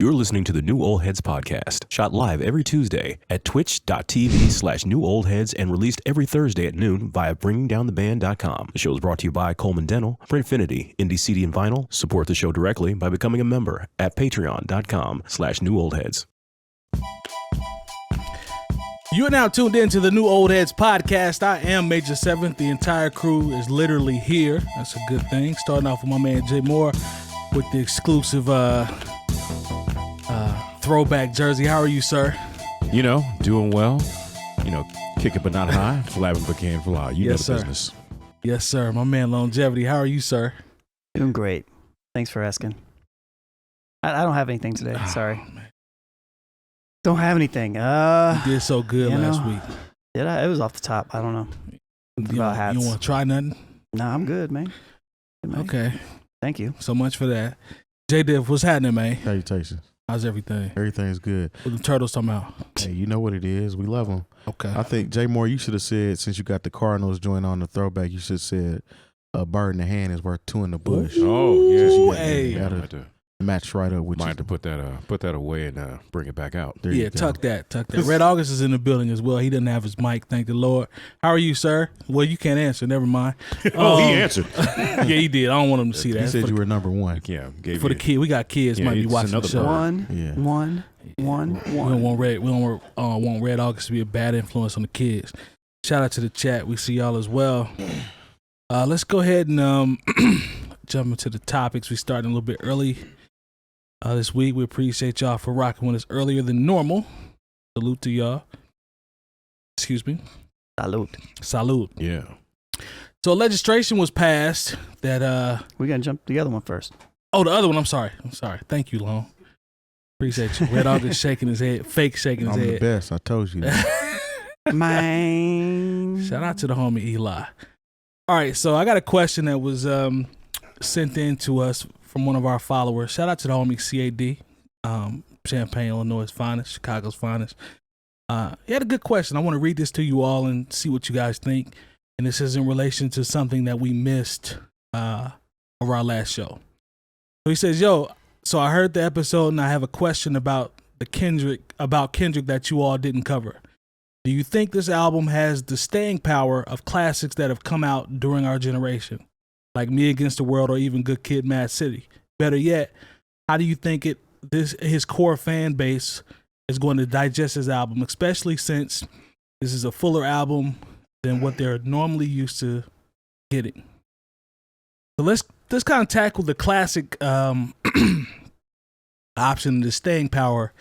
You're listening to the New Old Heads podcast, shot live every Tuesday at twitch.tv/newoldheads and released every Thursday at noon via bringingdowntheband.com. The show is brought to you by Coleman Dental, Printfinity, Indie CD and Vinyl. Support the show directly by becoming a member at patreon.com/newoldheads. You are now tuned in to the New Old Heads podcast. I am Major 7th. The entire crew is literally here. That's a good thing. Starting off with my man Jay Moore with the exclusive throwback jersey. How are you, sir? You know, doing well. You know, kick it but not high, 𝗲𝗡𝗱 but can't fly. You know the business. Yes, sir. My man Lonegevity. How are you, sir? Doing great. Thanks for asking. I don't have anything today. Sorry. Man. Don't have anything. You did so good last week. Did I? It was off the top. I don't know. About hats. You don't want to try nothing? Nah, I'm good, man. Good, man. Okay. Thank you. So much for that. Jay Diff, what's happening, man? Salutations. How's everything? Everything's good. What the turtles talking about? Hey, you know what it is. We love them. Okay. I think, Jay Moore, you should have said, since you got the Cardinals joint on the throwback, you should have said a bird in the hand is worth two in the bush. Oh, yeah. Ooh, You hey. gotta match right up with Might you. have to put that away and bring it back out. There you Yeah, go. tuck that. Red August is in the building as well. He doesn't have his mic, thank the Lord. How are you, sir? Well, you can't answer. Never mind. He answered. Yeah, he did. I don't want him to see that. He said you were number one. Yeah, gave For the you- kid, we got kids Yeah, might be it's watching the another show. bird. Yeah. One. We don't want Red August to be a bad influence on the kids. Shout out to the chat. We see y'all as well. Let's go ahead and jump into the topics. We started a little bit early this week. We appreciate y'all for rocking with us earlier than normal. Salute to y'all. Excuse me. Salute. Yeah. So legislation was passed that We got to jump to the other one first. oh, the other one. I'm sorry. Thank you, Long. Appreciate you. Red August shaking his head, fake shaking his I'm the head. best. I told you that. Mine. Shout out to the homie Eli. All right, so I got a question that was sent in to us from one of our followers. Shout out to the homie CAD, Champaign, Illinois' finest, Chicago's finest. He had a good question. I want to read this to you all and see what you guys think. And this is in relation to something that we missed over our last show. So he says, "Yo, so I heard the episode and I have a question about Kendrick that you all didn't cover. Do you think this album has the staying power of classics that have come out during our generation, like Me Against the World or even Good Kid, Mad City? Better yet, how do you think his core fan base is going to digest his album, especially since this is a fuller album than what they're normally used to getting?" So let's kind of tackle the classic option, the staying power,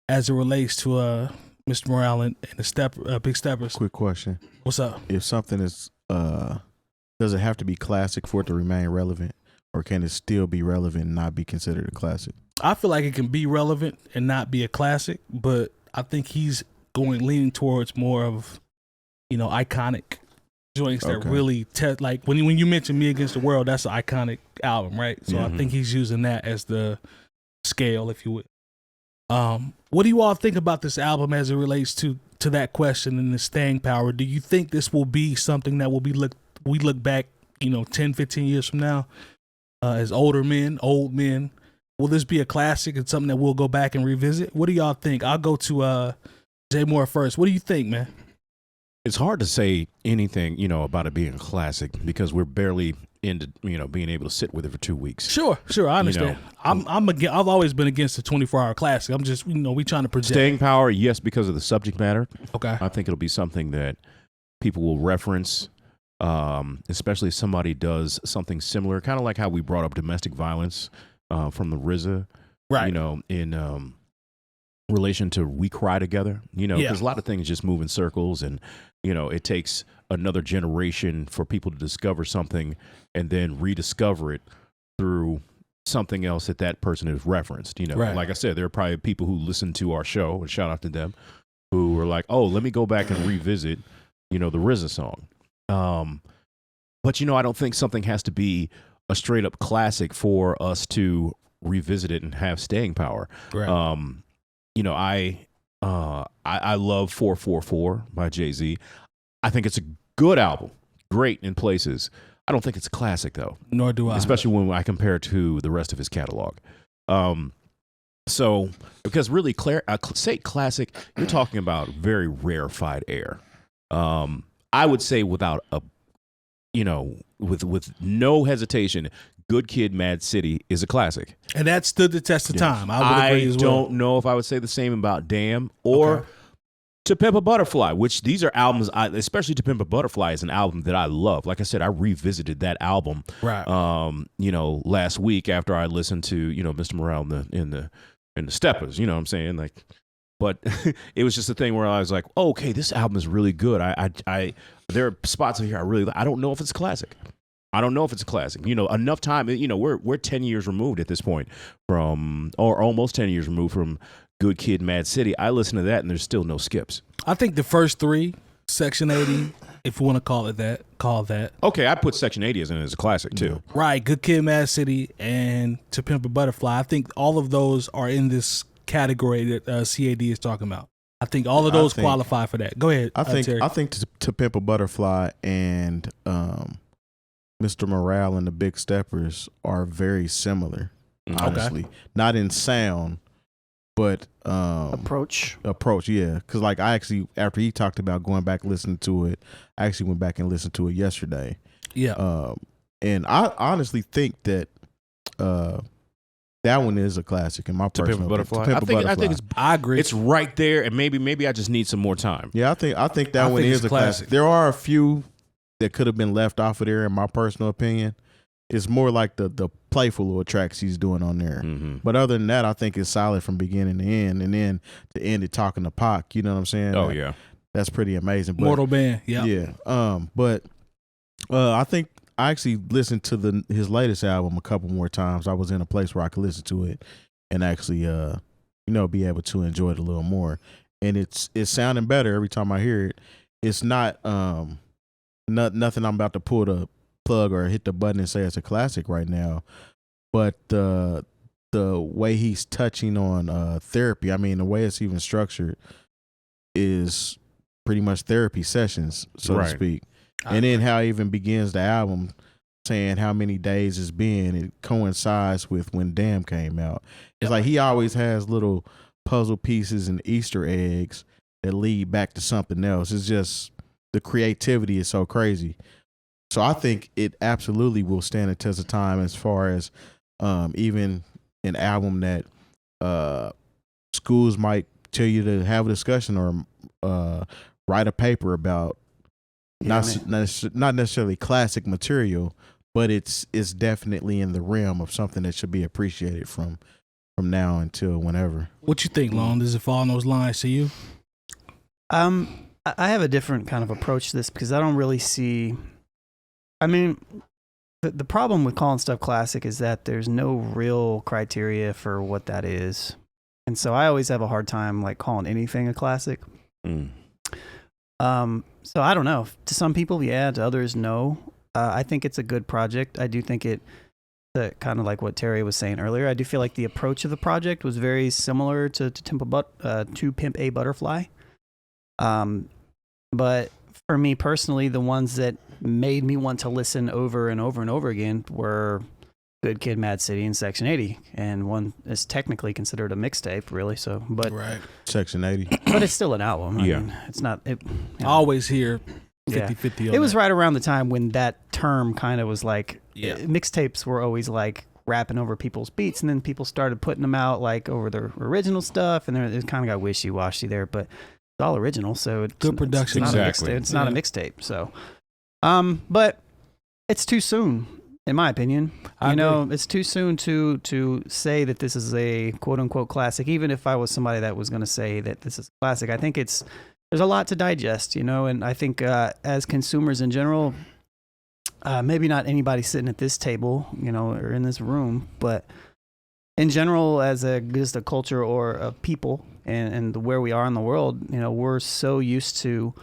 as it relates to Mr. Morale and the Big Steppers. Quick question. What's up? If something is, does it have to be classic for it to remain relevant? Or can it still be relevant and not be considered a classic? I feel like it can be relevant and not be a classic, but I think he's leaning towards more of, iconic joints that Okay. really like when you mention Me Against the World, that's an iconic album, right? So I think he's using that as the scale, if you would. What do you all think about this album as it relates to that question and the staying power? Do you think this will be something that will be we look back, 10, 15 years from now, as old men? Will this be a classic and something that we'll go back and revisit? What do y'all think? I'll go to Jay Moore first. What do you think, man? It's hard to say anything, about it being a classic because we're barely into, being able to sit with it for 2 weeks. Sure, I understand. I've always been against the 24-hour classic. I'm just, we trying to project. Staying power, yes, because of the subject matter. Okay. I think it'll be something that people will reference, especially if somebody does something similar, kind of like how we brought up domestic violence from the RZA, Right. In relation to We Cry Together, because a lot of things just move in circles and, it takes another generation for people to discover something and then rediscover it through something else that person has referenced, Right. Like I said, there are probably people who listen to our show, and shout out to them, who were like, oh, let me go back and revisit, the RZA song. But, I don't think something has to be a straight up classic for us to revisit it and have staying power. Right. I love 444 by Jay-Z. I think it's a good album, great in places. I don't think it's a classic though. Nor do I. Especially when I compare it to the rest of his catalog. So, because really, say classic, you're talking about very rarefied air. I would say without a, with no hesitation, Good Kid, Mad City is a classic. And that stood the test of time. I would agree as well. I don't know if I would say the same about Damn or To Pimp a Butterfly, which these are albums, especially To Pimp a Butterfly is an album that I love. Like I said, I revisited that album, right? Last week after I listened to, Mr. Morale in the Steppers, you know what I'm saying? Like, but it was just a thing where I was like, oh, okay, this album is really good. I there are spots in here I don't know if it's a classic. I don't know if it's a classic. Enough time, we're 10 years removed at this point or almost 10 years removed from Good Kid, Mad City. I listen to that and there's still no skips. I think the first three, Section 80, if you want to call it that, call that. Okay, I put Section 80 as a classic too. Right, Good Kid, Mad City, and To Pimp a Butterfly. I think all of those are in this category that CAD is talking about. I think all of those qualify for that. Go ahead. I think Terry. to Pimp a Butterfly and Mr. Morale and the Big Steppers are very similar. Honestly, not in sound, but approach. Yeah, because like I actually, after he talked about going back and listening to it, I actually went back and listened to it yesterday. Yeah, and I honestly think that that one is a classic in my personal opinion. I think I agree. It's right there, and maybe I just need some more time. Yeah, I think that one is a classic. There are a few that could have been left off of there, in my personal opinion. It's more like the playful little tracks he's doing on there. Mm-hmm. But other than that, I think it's solid from beginning to end, and then to end it talking to Pac. You know what I'm saying? Oh yeah, that's pretty amazing. But, Mortal Band. Yeah. But I think I actually listened to his latest album a couple more times. I was in a place where I could listen to it and actually be able to enjoy it a little more. And it's sounding better every time I hear it. It's not nothing I'm about to pull the plug or hit the button and say it's a classic right now. But the way he's touching on therapy, I mean, the way it's even structured is pretty much therapy sessions, so to speak. And then how he even begins the album saying how many days it's been, it coincides with when Damn came out. It's like he always has little puzzle pieces and Easter eggs that lead back to something else. It's just the creativity is so crazy. So I think it absolutely will stand the test of time as far as even an album that schools might tell you to have a discussion or write a paper about. Not necessarily classic material, but it's definitely in the realm of something that should be appreciated from now until whenever. What you think, Lon? Does it fall on those lines to you? I have a different kind of approach to this because I don't really see. I mean, the problem with calling stuff classic is that there's no real criteria for what that is, and so I always have a hard time like calling anything a classic. So I don't know. To some people, yeah. To others, no. I think it's a good project. I do think kind of like what Terry was saying earlier. I do feel like the approach of the project was very similar to Pimp a Butterfly. But for me personally, the ones that made me want to listen over and over and over again were Good Kid, Mad City, and Section 80. And one is technically considered a mixtape, really. So, but Section 80. But it's still an album. I mean, it's not. I always hear 50-50 on it was right around the time when that term kind of was like, mixtapes were always like rapping over people's beats, and then people started putting them out like over their original stuff, and it kind of got wishy-washy there, but it's all original, so it's good production. It's not a mixtape, so. But it's too soon. In my opinion, it's too soon to say that this is a quote unquote classic. Even if I was somebody that was going to say that this is a classic, I think there's a lot to digest, and I think as consumers in general, maybe not anybody sitting at this table, or in this room, but in general, as just a culture or a people and where we are in the world, we're so used to,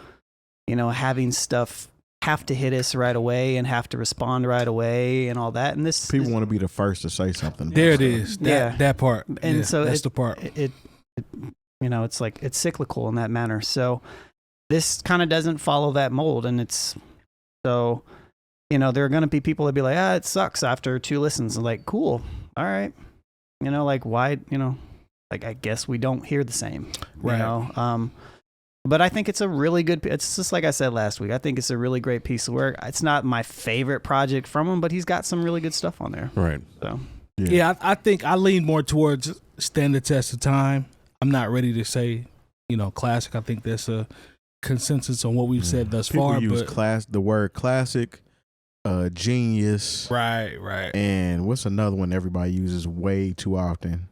having stuff have to hit us right away and have to respond right away and all that. And this people want to be the first to say something. There it is. That part. And so that's the part. It's like it's cyclical in that manner. So this kind of doesn't follow that mold, and it's so there are going to be people that be like, it sucks after 2 listens. I'm like, cool, all right, like why like I guess we don't hear the same, Right. you know. But I think it's a really good. It's just like I said last week. I think it's a really great piece of work. It's not my favorite project from him, but he's got some really good stuff on there. Right. So Yeah, I think I lean more towards stand the test of time. I'm not ready to say, classic. I think there's a consensus on what we've said thus People far. use But the word classic, genius, right. and what's another one everybody uses way too often?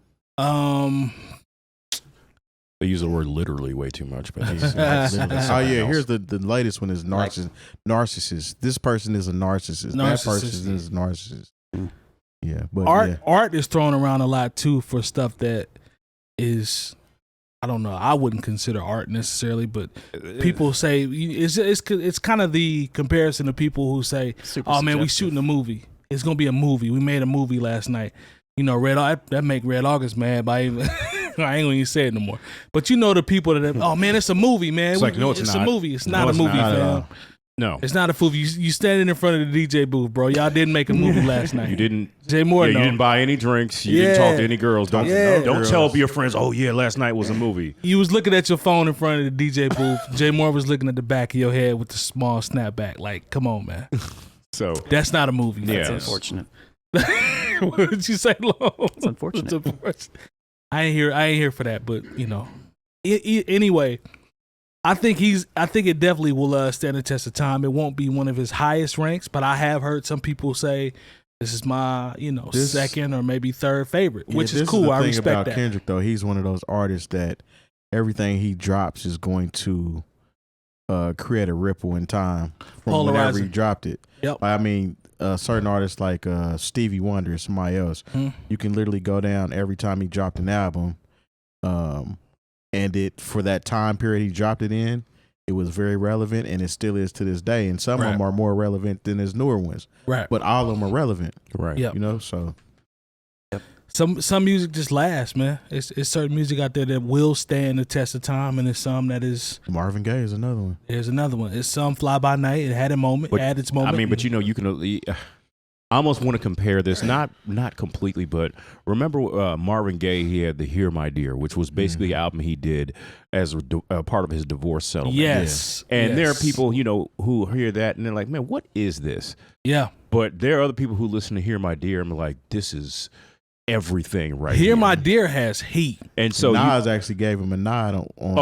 They use the word literally way too much, but Oh yeah, here's the latest one is narcissist. This person is a narcissist. That person is a narcissist. Yeah, but art is thrown around a lot too for stuff that is, I don't know, I wouldn't consider art necessarily, but people say it's kind of the comparison of people who say, "Oh man, we shooting a movie. It's gonna be a movie. We made a movie last night." That make Red August mad by even. I ain't gonna even say it no more. But the people that, oh man, it's a movie, man. It's like, no, it's not. a movie. It's not a movie, fam. No, it's not a movie. You standing in front of the DJ booth, bro. Y'all didn't make a movie last night. You didn't. Jay Moore, you didn't buy any drinks. You didn't talk to any girls. Don't tell your friends. Oh yeah, last night was a movie. You was looking at your phone in front of the DJ booth. Jay Moore was looking at the back of your head with the small snapback. Like, come on, man. So that's not a movie. That's unfortunate. What did you say, Lo? It's unfortunate. I ain't here for that, but anyway, I think it definitely will stand the test of time. It won't be one of his highest ranks, but I have heard some people say this is my second or maybe third favorite, which is cool. I respect about that. Kendrick though, he's one of those artists that everything he drops is going to create a ripple in time from whenever he dropped it. Yep. I mean, certain artists like Stevie Wonder or somebody else, you can literally go down every time he dropped an album, and it for that time period he dropped it in, it was very relevant, and it still is to this day. And some of them are more relevant than his newer ones, right? But all of them are relevant, right? Yep. So. Some music just lasts, man. It's certain music out there that will stand the test of time, and there's some that is. Marvin Gaye is another one. There's another one. It's some fly by night. It had a moment. It had its moment. I mean, but you can. I almost want to compare this, not completely, but remember Marvin Gaye? He had the "Hear My Dear," which was basically an album he did as a part of his divorce settlement. Yes, and there are people who hear that and they're like, "Man, what is this?" Yeah, but there are other people who listen to "Hear My Dear" and are like, "This is." Everything right here. Hear My Dear has heat, and so Nas actually gave him a nod on.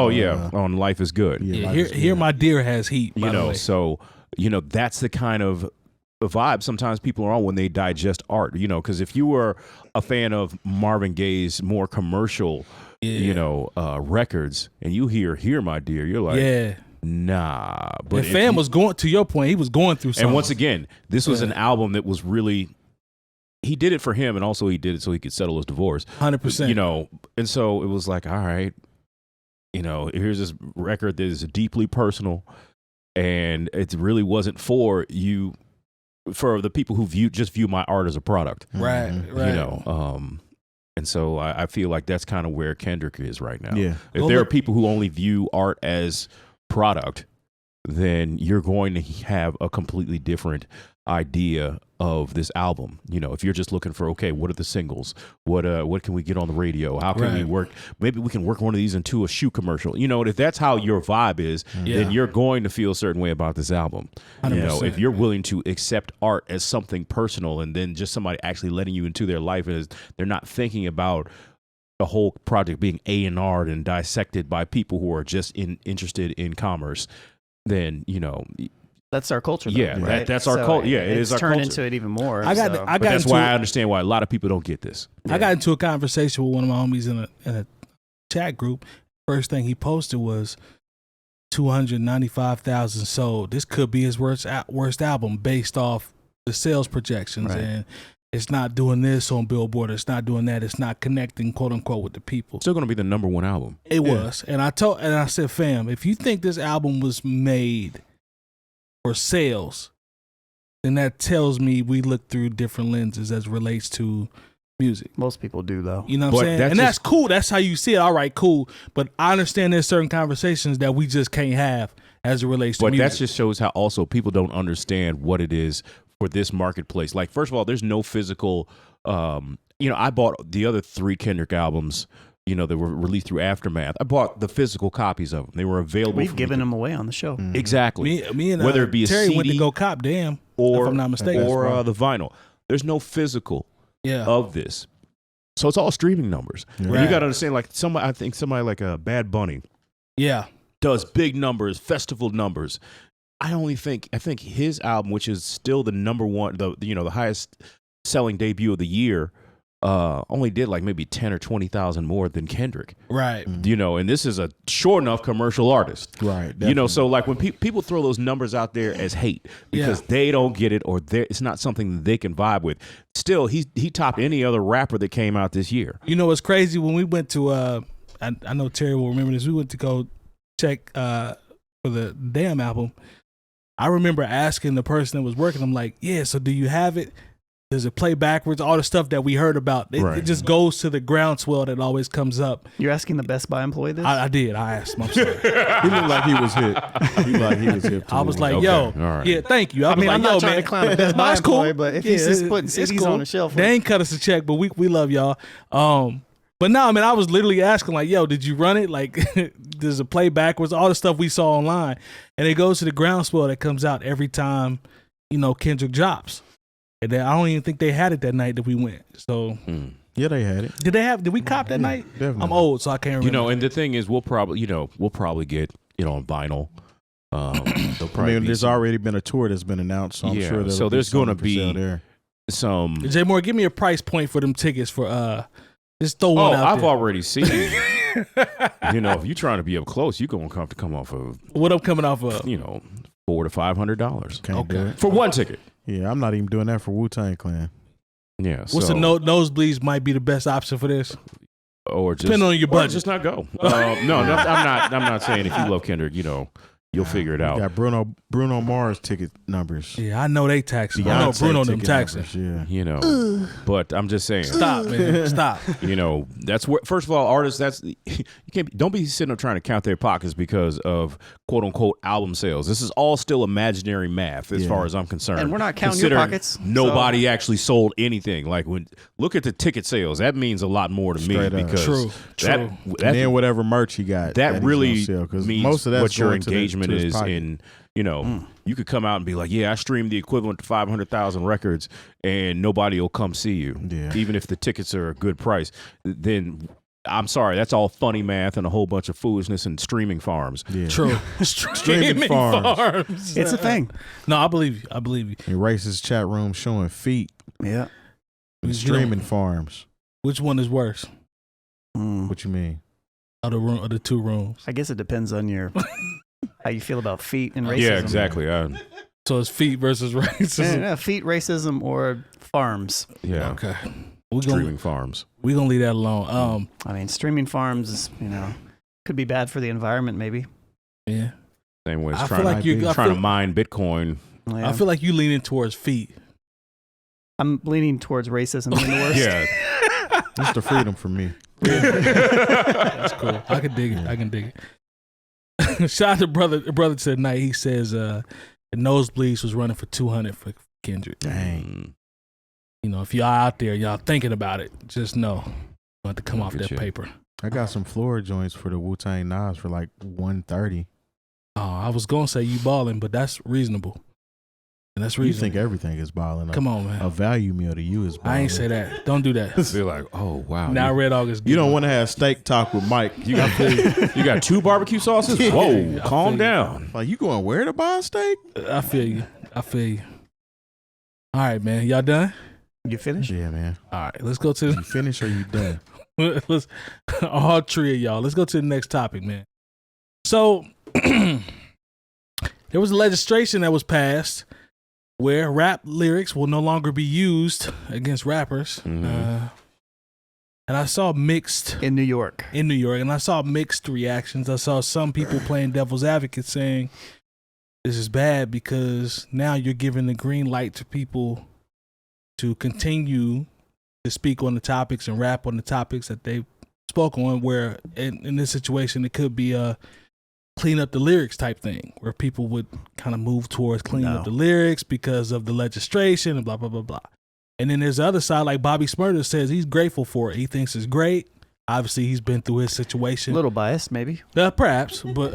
On Life Is Good. Yeah, Hear My Dear has heat. By the way. So that's the kind of vibe sometimes people are on when they digest art. Because if you were a fan of Marvin Gaye's more commercial, records, and you hear My Dear, you're like, nah. But fam was going to your point. He was going through something. And once again, this was an album that was really. He did it for him, and also he did it so he could settle his divorce. 100%. And so it was like, all right, here's this record that is deeply personal, and it really wasn't for you, for the people who view my art as a product, right? And so I feel like that's kind of where Kendrick is right now. Yeah. If there are people who only view art as product, then you're going to have a completely different idea of this album. If you're just looking for, okay, what are the singles? What can we get on the radio? How can we work? Maybe we can work one of these into a shoe commercial. If that's how your vibe is, then you're going to feel a certain way about this album. 100%. If you're willing to accept art as something personal, and then just somebody actually letting you into their life, and they're not thinking about the whole project being A&R'd and dissected by people who are just interested in commerce, then that's our culture, though, yeah, right? that's our culture. Yeah, it is our culture. Turned into it even more. That's why I understand why a lot of people don't get this. I got into a conversation with one of my homies in a chat group. First thing he posted was 295,000 sold. This could be his worst album based off the sales projections, and it's not doing this on Billboard. It's not doing that. It's not connecting, quote unquote, with the people. Still going to be the #1 album. It was, and I said, fam, if you think this album was made for sales, then that tells me we look through different lenses as it relates to music. Most people do, though. You know what I'm saying? That's cool. That's how you see it. All right, cool. But I understand there's certain conversations that we just can't have as it relates to music. But that just shows how also people don't understand what it is for this marketplace. Like, first of all, there's no physical, I bought the other 3 Kendrick albums you know, they were released through Aftermath. I bought the physical copies of them. They were available. We've given them away on the show. Exactly. Me and whether it be a Terry CD went to go cop Damn, or if I'm not mistaken, or the vinyl. There's no physical of this, so it's all streaming numbers. Yeah. And you got to understand, like I think somebody like a Bad Bunny, does big numbers, festival numbers. I think his album, which is still the number one, the highest selling debut of the year, only did like maybe 10 or 20,000 more than Kendrick. Right. You know, and this is a sure enough commercial artist. Right. Definitely. You know, so like when people throw those numbers out there as hate because they don't get it or it's not something that they can vibe with. Still, he topped any other rapper that came out this year. You know, it's crazy when we went to I know Terry will remember this. We went to go check for the Damn album. I remember asking the person that was working, I'm like, yeah, so do you have it? Does it play backwards? All the stuff that we heard about. It just goes to the groundswell that always comes up. You're asking the Best Buy employee this? I did. I asked him. I'm sorry. He looked like he was hit. He looked like he was hit. I was like, yo, yeah, thank you. I mean, was like, I'm not trying man, to clown the Best Buy that's cool. employee, but if he's just putting CDs cool on the shelf. They ain't cut us a check, but we love y'all. But no, I mean, I was literally asking, like, yo, did you run it? Like, does it play backwards? All the stuff we saw online. And it goes to the groundswell that comes out every time, you know, Kendrick drops. And then I don't even think they had it that night that we went. So yeah, they had it. Did we cop that night? Definitely. I'm old, so I can't remember. You know, and the thing is, we'll probably get, you know, on vinyl. There's already been a tour that's been announced, so I'm sure so there's going to be there. some. Jay Moore, give me a price point for them tickets for just throw one out I've there. already seen. You know, if you're trying to be up close, you're going to have to come off of what I'm coming off of. you know, $400 to $500 Can't do it. for one ticket. Yeah, I'm not even doing that for Wu-Tang Clan. Yeah. What's the nosebleeds might be the best option for this? Or just Depending on your budget. just not go. I'm not saying if you love Kendrick, you know, you'll figure it out. Got Bruno Mars ticket numbers. Yeah, I know they taxing. I know Beyonce Bruno them ticket taxing. numbers, yeah. You know, but I'm just saying. Stop, man. Stop. You know, that's where. First of all, artists. Don't be sitting there trying to count their pockets because of quote unquote album sales. This is all still imaginary math as far as I'm concerned. And we're not counting your pockets. Nobody actually sold anything. Like look at the ticket sales. That means a lot more to Straight me up. because True. And then whatever merch he got. that really because means most of that's what your going to engagement his is pocket. in. You know, you could come out and be like, yeah, I streamed the equivalent to 500,000 records and nobody will come see you. Yeah. Even if the tickets are a good price. Then I'm sorry, that's all funny math and a whole bunch of foolishness and streaming farms. Yeah. True. Streaming farms. It's a thing. No, I believe you. I believe you. And racist chat room showing feet Yeah. and streaming farms. Which one is worse? What you mean? Of the two rooms. I guess it depends on your how you feel about feet and racism. Yeah, exactly. So it's feet versus racism. Yeah, feet, racism, or farms. Yeah. Okay. Streaming farms. We're gonna leave that alone. I mean, streaming farms is, could be bad for the environment, maybe. Yeah. Same way as I feel trying, like to mine Bitcoin. Yeah. I feel like you leaning towards feet. I'm leaning towards racism being the worst. Yeah. It's the freedom for me. That's cool. I can dig it. I can dig it. Shout out to brother tonight. He says the nosebleeds was running for $200 for Kendrick. Dang. You know, if y'all out there, y'all thinking about it, just know you have to come off that you. paper. I got some floor joints for the Wu-Tang knives for like $130. Oh, I was gonna say you balling, but that's reasonable. And that's You reasonable. think everything is balling? Come on, man. A value meal to you is balling. I ain't say that. Don't do that. They're like, oh wow. Now Red Dog is good. You don't want to have steak talk with Mike. You got 2 barbecue sauces? Whoa, I calm feel down. Like, you going where to buy a steak? I feel you. All right, man. Y'all done? You finished? Yeah, man. All right, let's go to You finish or you done? let's all three of y'all. Let's go to the next topic, man. So there was a legislation that was passed where rap lyrics will no longer be used against rappers. Mhm. And I saw mixed In New York. and I saw mixed reactions. I saw some people playing devil's advocate saying this is bad because now you're giving the green light to people to continue to speak on the topics and rap on the topics that they spoke on, where in this situation it could be a clean up the lyrics type thing where people would kind of move towards cleaning up the lyrics because of the legislation and blah blah blah blah. And then there's the other side, like Bobby Smurder says he's grateful for it. He thinks it's great. Obviously, he's been through his A situation. little biased, maybe. Perhaps, but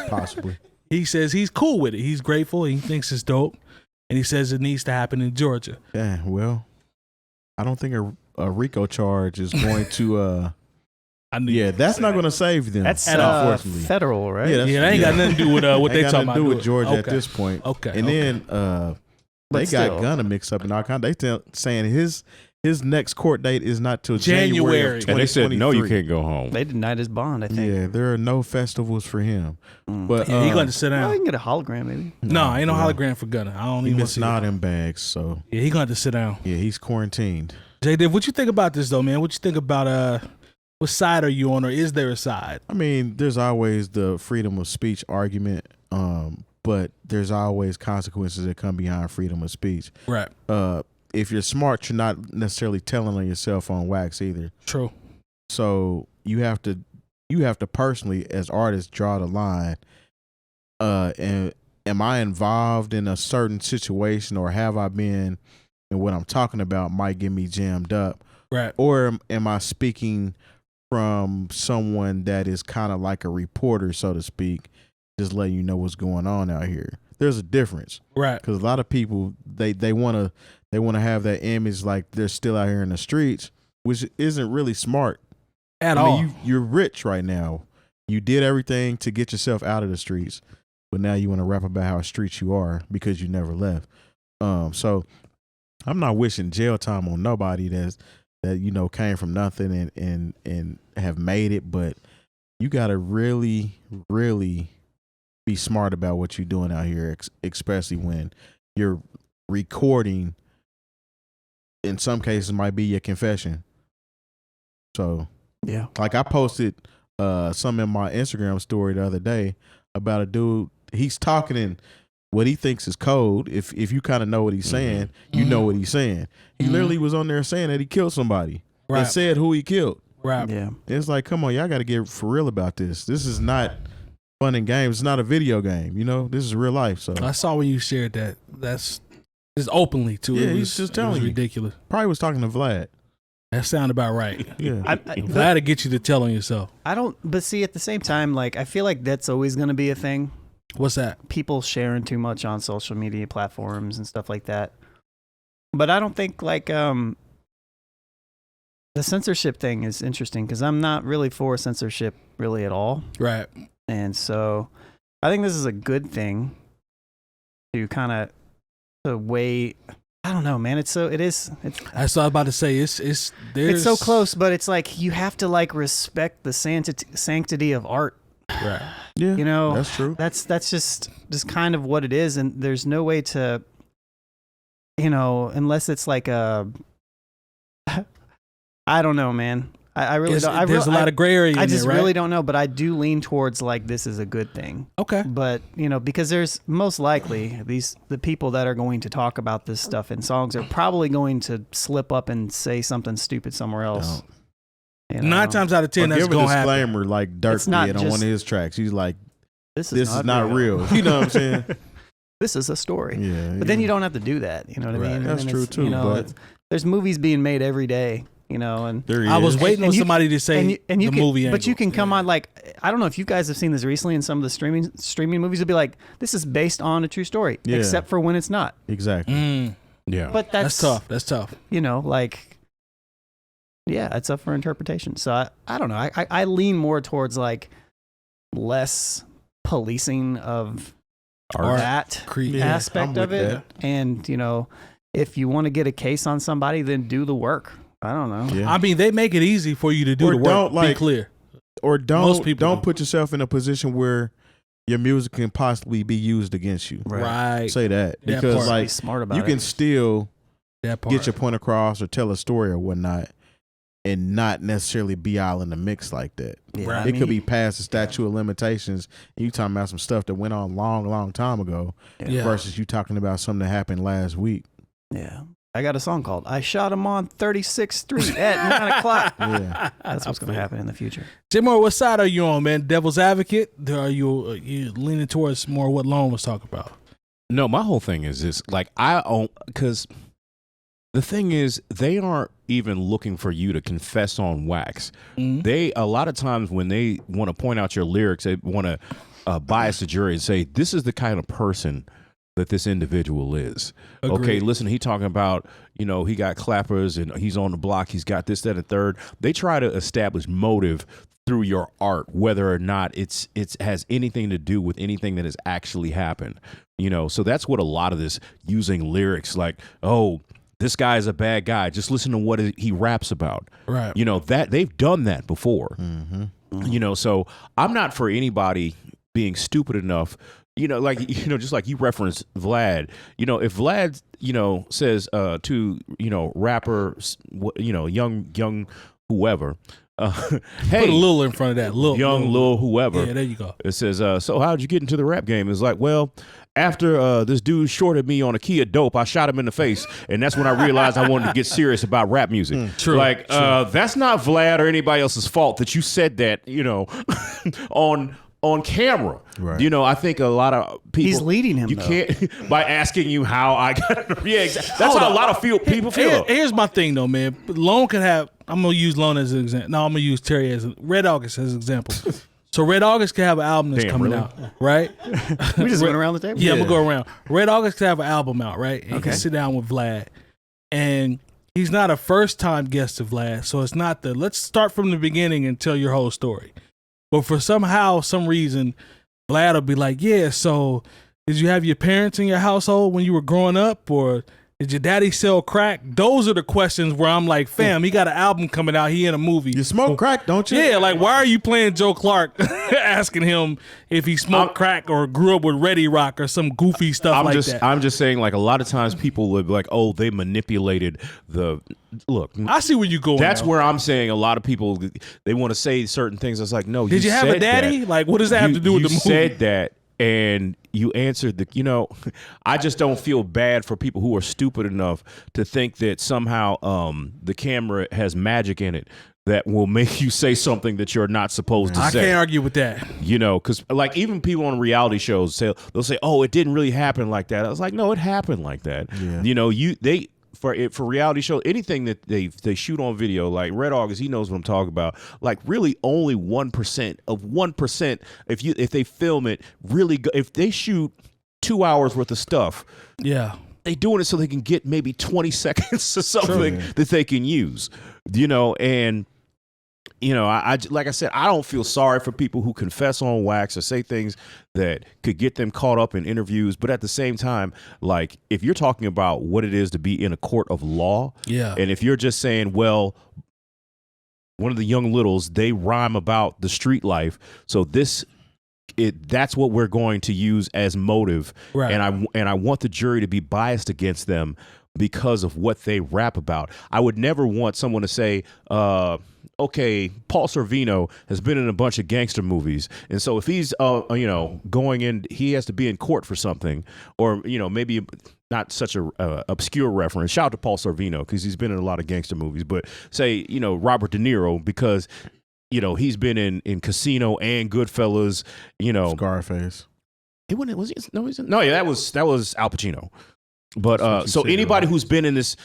Possibly. he says he's cool with it. He's grateful. He thinks it's dope. And he says it needs to happen in Georgia. Yeah, well, I don't think a RICO charge is going to. That's not going to save them. That's unfortunately federal, right? Yeah, that ain't got nothing to do with what they got talking nothing about. to do with Georgia at this point. Okay. And then they But got still. Gunna mixed up in all kind. They saying his next court date is not till January of And they said, no, you 2023. can't go home. They denied his bond, I think. Yeah, there are no festivals for him. But Yeah, he going to sit Well, down. you can get a hologram, maybe. No, ain't no well, hologram for Gunna. I don't He even want to missing see all it. them bags, so Yeah, he going to sit down. yeah, he's quarantined. Jay Diff, what you think about this though, man? What you think about what side are you on, or is there a side? I mean, there's always the freedom of speech argument, but there's always consequences that come behind freedom of speech. Right. If you're smart, you're not necessarily telling on yourself on wax either. True. So you have to personally, as artists, draw the line. And am I involved in a certain situation, or have I been? And what I'm talking about might get me jammed up. Right. Or am I speaking from someone that is kind of like a reporter, so to speak, just letting you know what's going on out here? There's a difference, Right. because a lot of people they want to have that image like they're still out here in the streets, which isn't really smart At I all. mean, you're rich right now. You did everything to get yourself out of the streets, but now you want to rap about how streets you are because you never left. So I'm not wishing jail time on nobody that came from nothing and have made it, but you got to really, really be smart about what you're doing out here, especially when you're recording. In some cases, might be your confession. So. Yeah. Like I posted some in my Instagram story the other day about a dude. He's talking in what he thinks is code. If you kind of know what he's saying, you know what he's saying. He literally was on there saying that he killed somebody Right. and said who he killed. Right. Yeah. It's like, come on, y'all got to get for real about this. This is not fun and games. It's not a video game. This is real life. So I saw when you shared that. That's just openly too. Yeah, It he's was, just it telling was you. ridiculous. probably was talking to Vlad. That sounded about right. Yeah. Glad to get you to tell on yourself. I don't, but see, at the same time, like, I feel like that's always going to be a thing. What's that? People sharing too much on social media platforms and stuff like that. But I don't think, like, the censorship thing is interesting because I'm not really for censorship really at all. Right. And so I think this is a good thing to kind of weigh. I don't know, man. It's That's what I was about to say. It's so close, but it's like you have to like respect the sanctity of art. Right. Yeah. That's true. That's just kind of what it is, and there's no way to, unless it's like a. I don't know, man. I really don't. There's a lot of gray area. I just in there, right? really don't know, but I do lean towards like this is a good thing. Okay. But because there's most likely the people that are going to talk about this stuff in songs are probably going to slip up and say something stupid somewhere else. 9 times out of 10, that's give a gonna happen. disclaimer like Dirk It's not did on just- one of his tracks. He's like, This this is not real. You know what I'm saying? This is a story. Yeah. But then you don't have to do that. You know what I mean? That's And true it's, too, but- it's- there's movies being made every day. And There he I was is. waiting on And you- somebody to say you the can, movie angle. but you can come on like I don't know if you guys have seen this recently in some of the streaming movies. It'll be like this is based on a true story, Yeah. except for when it's not. Exactly. Yeah. But That's tough. That's tough. It's up for interpretation. So I don't know. I lean more towards like less policing of Art. that Yeah, aspect I'm of with it. that. And if you want to get a case on somebody, then do the work. I don't know. Yeah. I mean, they make it easy for you to do Or the work. don't, Be like- clear. Or Most don't people don't. put yourself in a position where your music can possibly be used against you. Right. Say that. That Because part. Be like smart about you it. can still That part. get your point across or tell a story or whatnot and not necessarily be all in the mix like that. Yeah, Right. I It could mean, be past the statute of limitations and you talking about some stuff that went on long time ago Yeah. versus you talking about something that happened last week. Yeah. I got a song called I Shot Him on 36th Street at 9 o'clock. Yeah. That's what's going to happen in the future. Jay Moore, what side are you on, man? Devil's advocate? Are you leaning towards more what Lone was talking about? No, my whole thing is this. Like, because The thing is, they aren't even looking for you to confess on wax. They, a lot of times when they want to point out your lyrics, they want to bias the jury and say, this is the kind of person that this individual is. Agreed. Okay, listen, he talking about, he got clappers and he's on the block, he's got this, that, and third. They try to establish motive through your art, whether or not it has anything to do with anything that has actually happened. So that's what a lot of this using lyrics like, oh, this guy is a bad guy, just listen to what he raps about. Right. That they've done that before. So I'm not for anybody being stupid enough, just like you referenced Vlad, if Vlad, says to, rapper, young whoever, hey, put a little in front of that, Lil whoever. Yeah, there you go. It says, so how'd you get into the rap game? It's like, well, after this dude shorted me on a key of dope, I shot him in the face, and that's when I realized I wanted to get serious about rap music. True. Like, that's not Vlad or anybody else's fault that you said that, on camera. Right. I think a lot of people. He's leading him. You though. can't by asking you how I got. Yeah, exactly. That's how a lot of people feel. Here's my thing though, man. Lone could have. I'm gonna use Lone as an example. No, I'm gonna use Terry as Red August as an example. So Red August could have an album that's coming out, right? We just went around the table. Yeah, I'm gonna go around. Red August could have an album out, right? And he can sit down with Vlad, and he's not a first time guest of Vlad, so it's not the let's start from the beginning and tell your whole story. But for some reason, Vlad will be like, yeah, so did you have your parents in your household when you were growing up? Or did your daddy sell crack? Those are the questions where I'm like, fam, he got an album coming out. He in a movie. You smoke crack, don't you? Yeah, like, why are you playing Joe Clark asking him if he smoked crack or grew up with Ready Rock or some goofy stuff that? I'm just saying, like, a lot of times people would be like, oh, they manipulated the... Look, I see where you going. That's now. where I'm saying a lot of people, they want to say certain things. It's like, no, did you have a daddy? That. Like, what does that have to do with the movie? You said that, and you answered the, I just don't feel bad for people who are stupid enough to think that somehow the camera has magic in it that will make you say something that you're not supposed to say. I can't argue with that. Because like even people on reality shows, they'll say, oh, it didn't really happen like that. I was like, no, it happened like that. Yeah. For reality show, anything that they shoot on video, like Red August, he knows what I'm talking about. Like really, only 1% of 1%. If they film it, really, if they shoot 2 hours worth of stuff, yeah, they doing it so they can get maybe 20 seconds or something that they can use. And. I like I said, I don't feel sorry for people who confess on wax or say things that could get them caught up in interviews. But at the same time, like if you're talking about what it is to be in a court of law, and if you're just saying, well, one of the young littles, they rhyme about the street life, so that's what we're going to use as motive, right. And I want the jury to be biased against them because of what they rap about. I would never want someone to say, okay, Paul Sorvino has been in a bunch of gangster movies, and so if he's going in, he has to be in court for something, or maybe not such a obscure reference. Shout out to Paul Sorvino because he's been in a lot of gangster movies, but say Robert De Niro because he's been in Casino and Goodfellas. Scarface. That was Al Pacino. But so anybody who's been in this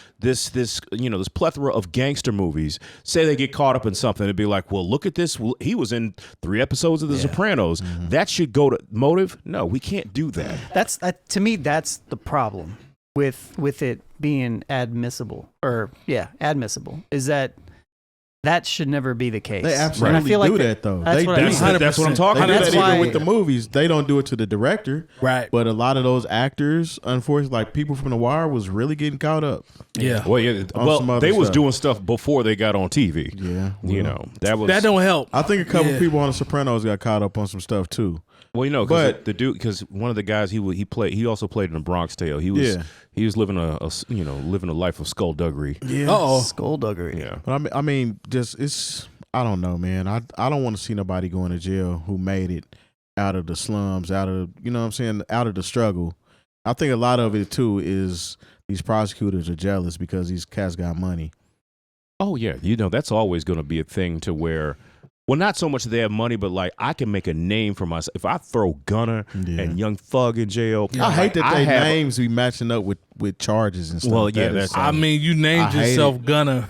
plethora of gangster movies, say they get caught up in something, it'd be like, well, look at this. He was in 3 episodes of The Sopranos. Mm-hmm. That should go to motive. No, we can't do that. To me, that's the problem with it being admissible is that should never be the case. They absolutely I feel do like that, though. That's what I'm talking They about. do that even with the movies. They don't do it to the director. Right. But a lot of those actors, unfortunately, like people from The Wire was really getting caught up. Yeah. Well, they was doing stuff before they got on TV. Yeah. That don't help. I think a couple people on The Sopranos got caught up on some stuff, too. Well, because one of the guys he also played in The Bronx Tale. He was living a life of skullduggery. Yeah, skullduggery. Yeah, but I mean, I don't know, man. I don't want to see nobody going to jail who made it out of the slums, out of out of the struggle. I think a lot of it too is these prosecutors are jealous because these cats got money. Oh yeah, that's always going to be a thing to where. Well, not so much that they have money, but like I can make a name for myself. If I throw Gunna and Young Thug in jail, I hate that they names be matching up with charges and stuff. Well, yeah, I mean, you named yourself Gunna.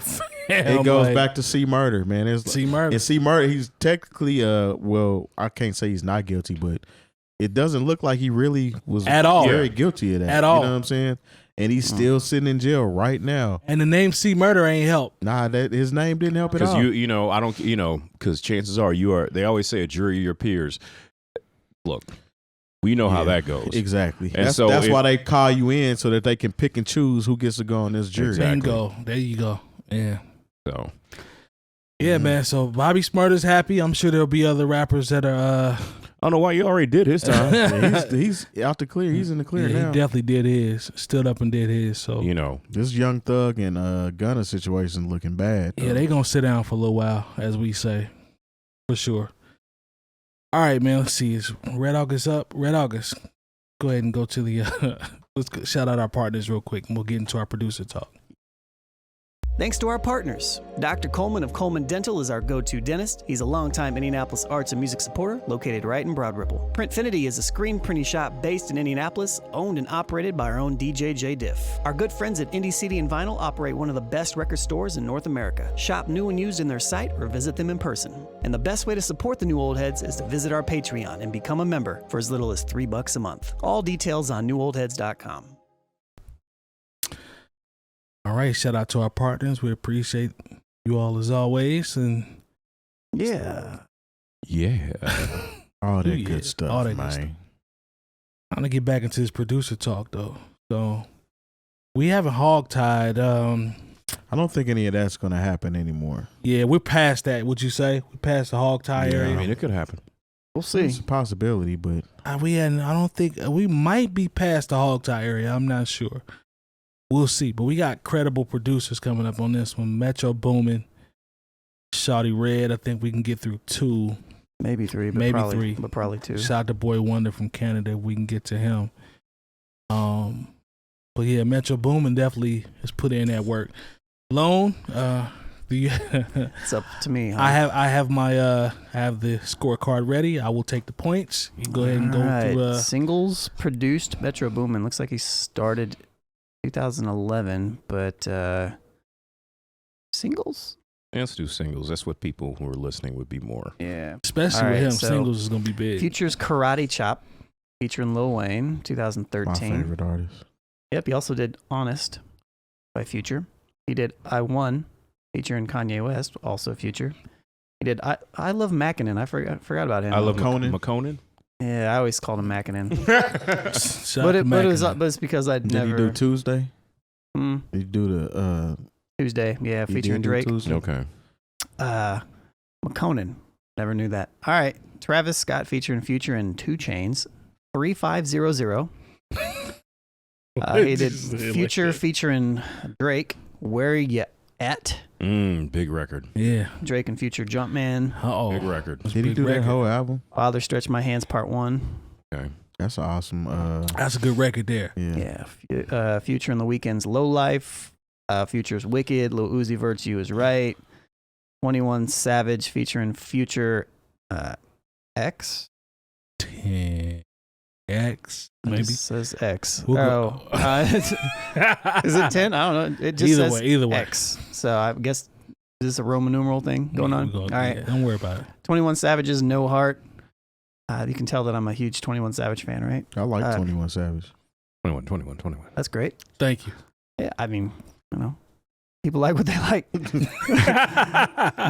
It goes back to 𝗀𝗲𝗱, man. It's 𝗀𝗲𝗱. And 𝗀𝗲𝗱, he's technically well, I can't say he's not guilty, but it doesn't look like he really was at all very guilty of that. At all. You know what I'm saying? And he's still sitting in jail right now. And the name 𝗀𝗲𝗱 ain't help. Nah, his name didn't help at all. Because you know, I don't, you know, because chances are you are. They always say a jury of your peers. Look, we know how that goes. Exactly. And that's why they call you in so that they can pick and choose who gets to go on this jury. Exactly. There you go. Yeah. So. Yeah, man. So Bobby Shmurda's happy. I'm sure there'll be other rappers that are. I don't know why you already did his time. he's out the clear. He's in the clear now. He definitely did his. Stood up and did his. So you know, this Young Thug and Gunna situation looking bad. Yeah, they gonna sit down for a little while, as we say, for sure. All right, man. Let's see. Is Red August up? Red August. Go ahead and go to the. Let's shout out our partners real quick, and we'll get into our producer talk. Thanks to our partners. Dr. Coleman of Coleman Dental is our go-to dentist. He's a longtime Indianapolis arts and music supporter located right in Broad Ripple. Printfinity is a screen printing shop based in Indianapolis, owned and operated by our own DJ Jay Diff. Our good friends at Indie CD and Vinyl operate one of the best record stores in North America. Shop new and used in their site or visit them in person. And the best way to support the New Old Heads is to visit our Patreon and become a member for as little as $3 a month. All details on newoldheads.com. All right, shout out to our partners. We appreciate you all as always, and yeah, all that good stuff, all that man. good stuff. I'm gonna get back into this producer talk though. So we haven't hogtied. I don't think any of that's gonna happen anymore. Yeah, we're past that. Would you say we're past the hogtie area? I mean, it could happen. We'll see. It's a possibility, but We hadn't. I don't think we might be past the hogtie area. I'm not sure. We'll see, but we got credible producers coming up on this one. Metro Boomin, Shawty Red. I think we can get through 2, maybe 3, but maybe probably, 3, but probably 2. Shout out to Boy Wonder from Canada. We can get to him. But yeah, Metro Boomin definitely has put in that work. Lone, it's up to me. Huh? I have the scorecard ready. I will take the points. You go ahead and go through. Singles produced Metro Boomin. Looks like he started 2011, but singles? Yeah, let's do singles. That's what people who are listening would be more. Yeah. Especially with him, singles is going to be big. Future's Karate Chop, featuring Lil Wayne, 2013. my favorite artist. Yep, he also did Honest by Future. He did I Won, featuring Kanye West, also Future. He did I Love Mackinnon. I forgot about him. I Love McConan. Yeah, I always called him Mackinnon. but it's because I'd Did never. Did he do Tuesday? Hmm? Did he do the Tuesday? Yeah, featuring Drake. Okay. McConan. Never knew that. All right, Travis Scott featuring Future and 2 Chainz. 3500. He did Future featuring Drake. Where Ya At? Big record. Yeah. Drake and Future Jumpman. Big record. Did he do that whole album? Father Stretch My Hands Part 1. Okay. That's awesome. That's a good record there. Yeah. Future and The Weeknd's Low Life. Future's Wicked. Lil Uzi Vert's You Is Right. 21 Savage featuring Future X. 10 X. Maybe It just says X. We'll is it 10? I don't know. It just says either way. X. So I guess is this a Roman numeral thing going on? All right. Yeah, don't worry about it. 21 Savage's No Heart. You can tell that I'm a huge 21 Savage fan, right? I like 21 Savage. 21. That's great. Thank you. Yeah, I mean, people like what they like.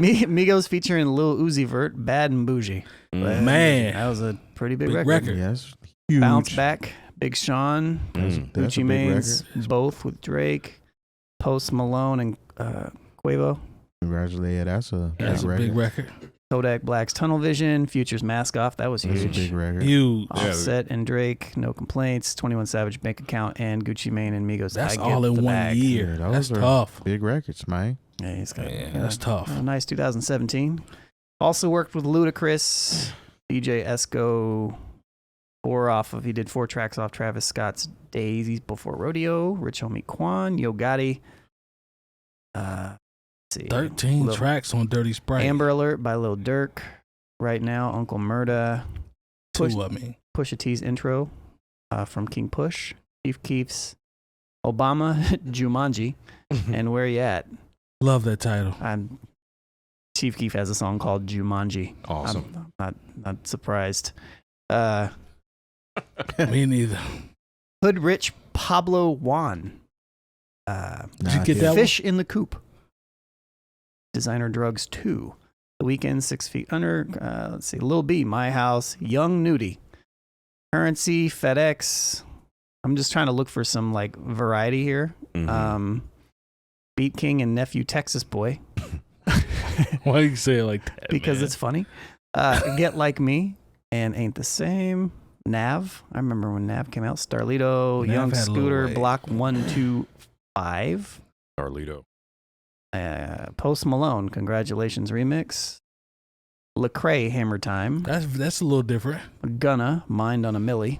Migos featuring Lil Uzi Vert, Bad and Bougie. Man, that was a pretty big record. Yes. Huge. Bounce Back, Big Sean, Gucci Mane's Both with Drake, Post Malone and 𝗀𝗲𝗱. Congratulations. That's a big record. Kodak Black's Tunnel Vision, Future's Mask Off. That was huge. That's a big record. Huge. Offset and Drake, No Complaints, 21 Savage Bank Account, and Gucci Mane and Migos. That's I all Get in the one Bag. year. Yeah, That's tough. Big records, man. Yeah, he's got that's tough. A nice 2017. Also worked with Ludacris, DJ Esco. He did 4 tracks off Travis Scott's Daisies Before Rodeo, Rich Homie Quan, Yo Gotti, see. 13 tracks on Dirty Sprite. Amber Alert by Lil Durk. Right Now, Uncle Murda. Pusha T's intro from King Push. 𝐀𝐄𝐃𝐒's Obama, Jumanji, and Where You At. Love that title. Chief Keef has a song called Jumanji. Awesome. I'm not surprised. Me neither. Hood Rich Pablo Juan. Did you get that Fish in the Coop. Designer Drugs 2. The Weeknd, 6 Feet Under. Let's see. Lil B, My House. Young Nudie. Currency, FedEx. I'm just trying to look for some like variety here. Beat King and Nephew Texas Boy. Why do you say it like that? Because man? it's funny. Get Like Me and Ain't the Same. Nav. I remember when Nav came out. Starlito, Nav Young had a little Scooter, weight. Block 125. Starlito. Post Malone, Congratulations remix. Lecrae, Hammer Time. That's a little different. Gunna, Mind on a Milli.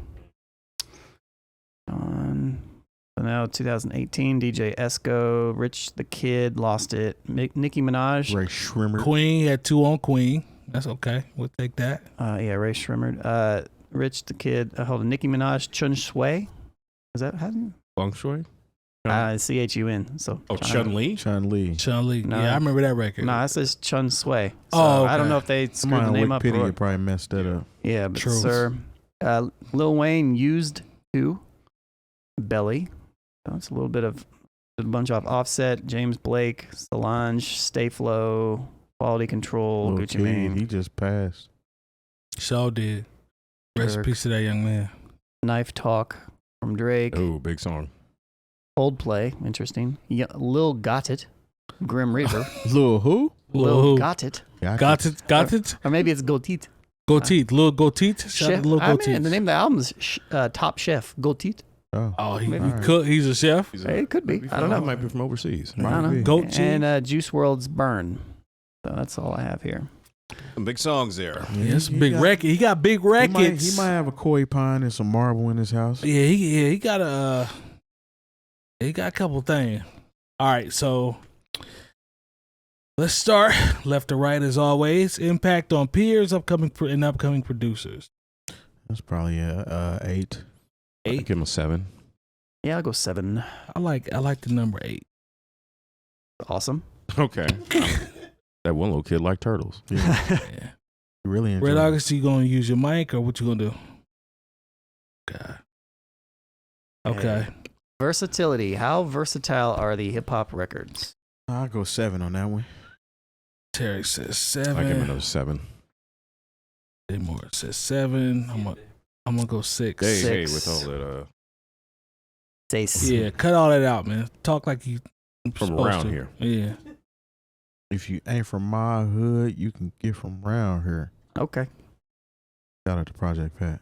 So now 2018, DJ Esco, Rich the Kid, Lost It. Nicki Minaj. Ray Shrimmer. Queen had 2 on Queen. That's okay. We'll take that. Yeah, Ray Shrimmer. Rich the Kid. Hold on. Nicki Minaj, Chun Shui. Is that how do you? Feng Shui? CHUN. So Chun-Li? Chun-Li. Chun-Li. No. Yeah, I remember that record. No, it says Chun Sui. So Oh, okay. I don't know if they screwed Somebody the on name up. Wikipedia Or, probably messed that up. yeah, but True. sir. Lil Wayne, Used To. Belly. So it's a little bit of a bunch of Offset, James Blake, Solange, Stay Flow, Quality Control, Little Gucci kid, Mane, he just passed. So did. Rest in Dirk. peace to that young man. Knife Talk from Drake, Oh, big song. Coldplay, interesting. Lil Got It, Grim Reaper. Lil who? Lil Got It. Got it. Or maybe it's Gotit. Goatee. Lil Goatee. Shout out Chef. to Lil I Goatee. mean, the name of the album is Top Chef, Gotit. Oh. Oh, he Alright. cook. He's a chef. It could be. I don't know. He might be from overseas. I don't know. be. Goat cheese. And Juice WRLD's Burn. So that's all I have here. Some big songs there. Yeah, it's a big record. He got big records. He might have a koi pine and some marble in his house. Yeah, he got a couple things. All right, so let's start left to right as always. Impact on peers, upcoming producers. That's probably a 8. I give him a 7. Yeah, I'll go 7. I like the number 8. Awesome. Okay. That one little kid liked turtles. Yeah, Yeah. really enjoy Red it. August, you gonna use your mic or what you gonna do? God. Okay. Versatility. How versatile are the hip hop records? I'll go 7 on that one. Terry says I give him 7. another 7. Jay Moore says 7. I'm gonna go 6. Hey, Six. with all that Say Yeah, cut all that out, man. Talk like you from supposed around to. here. Yeah. If you ain't from my hood, you can get from around here. Okay. Shout out to Project Pat.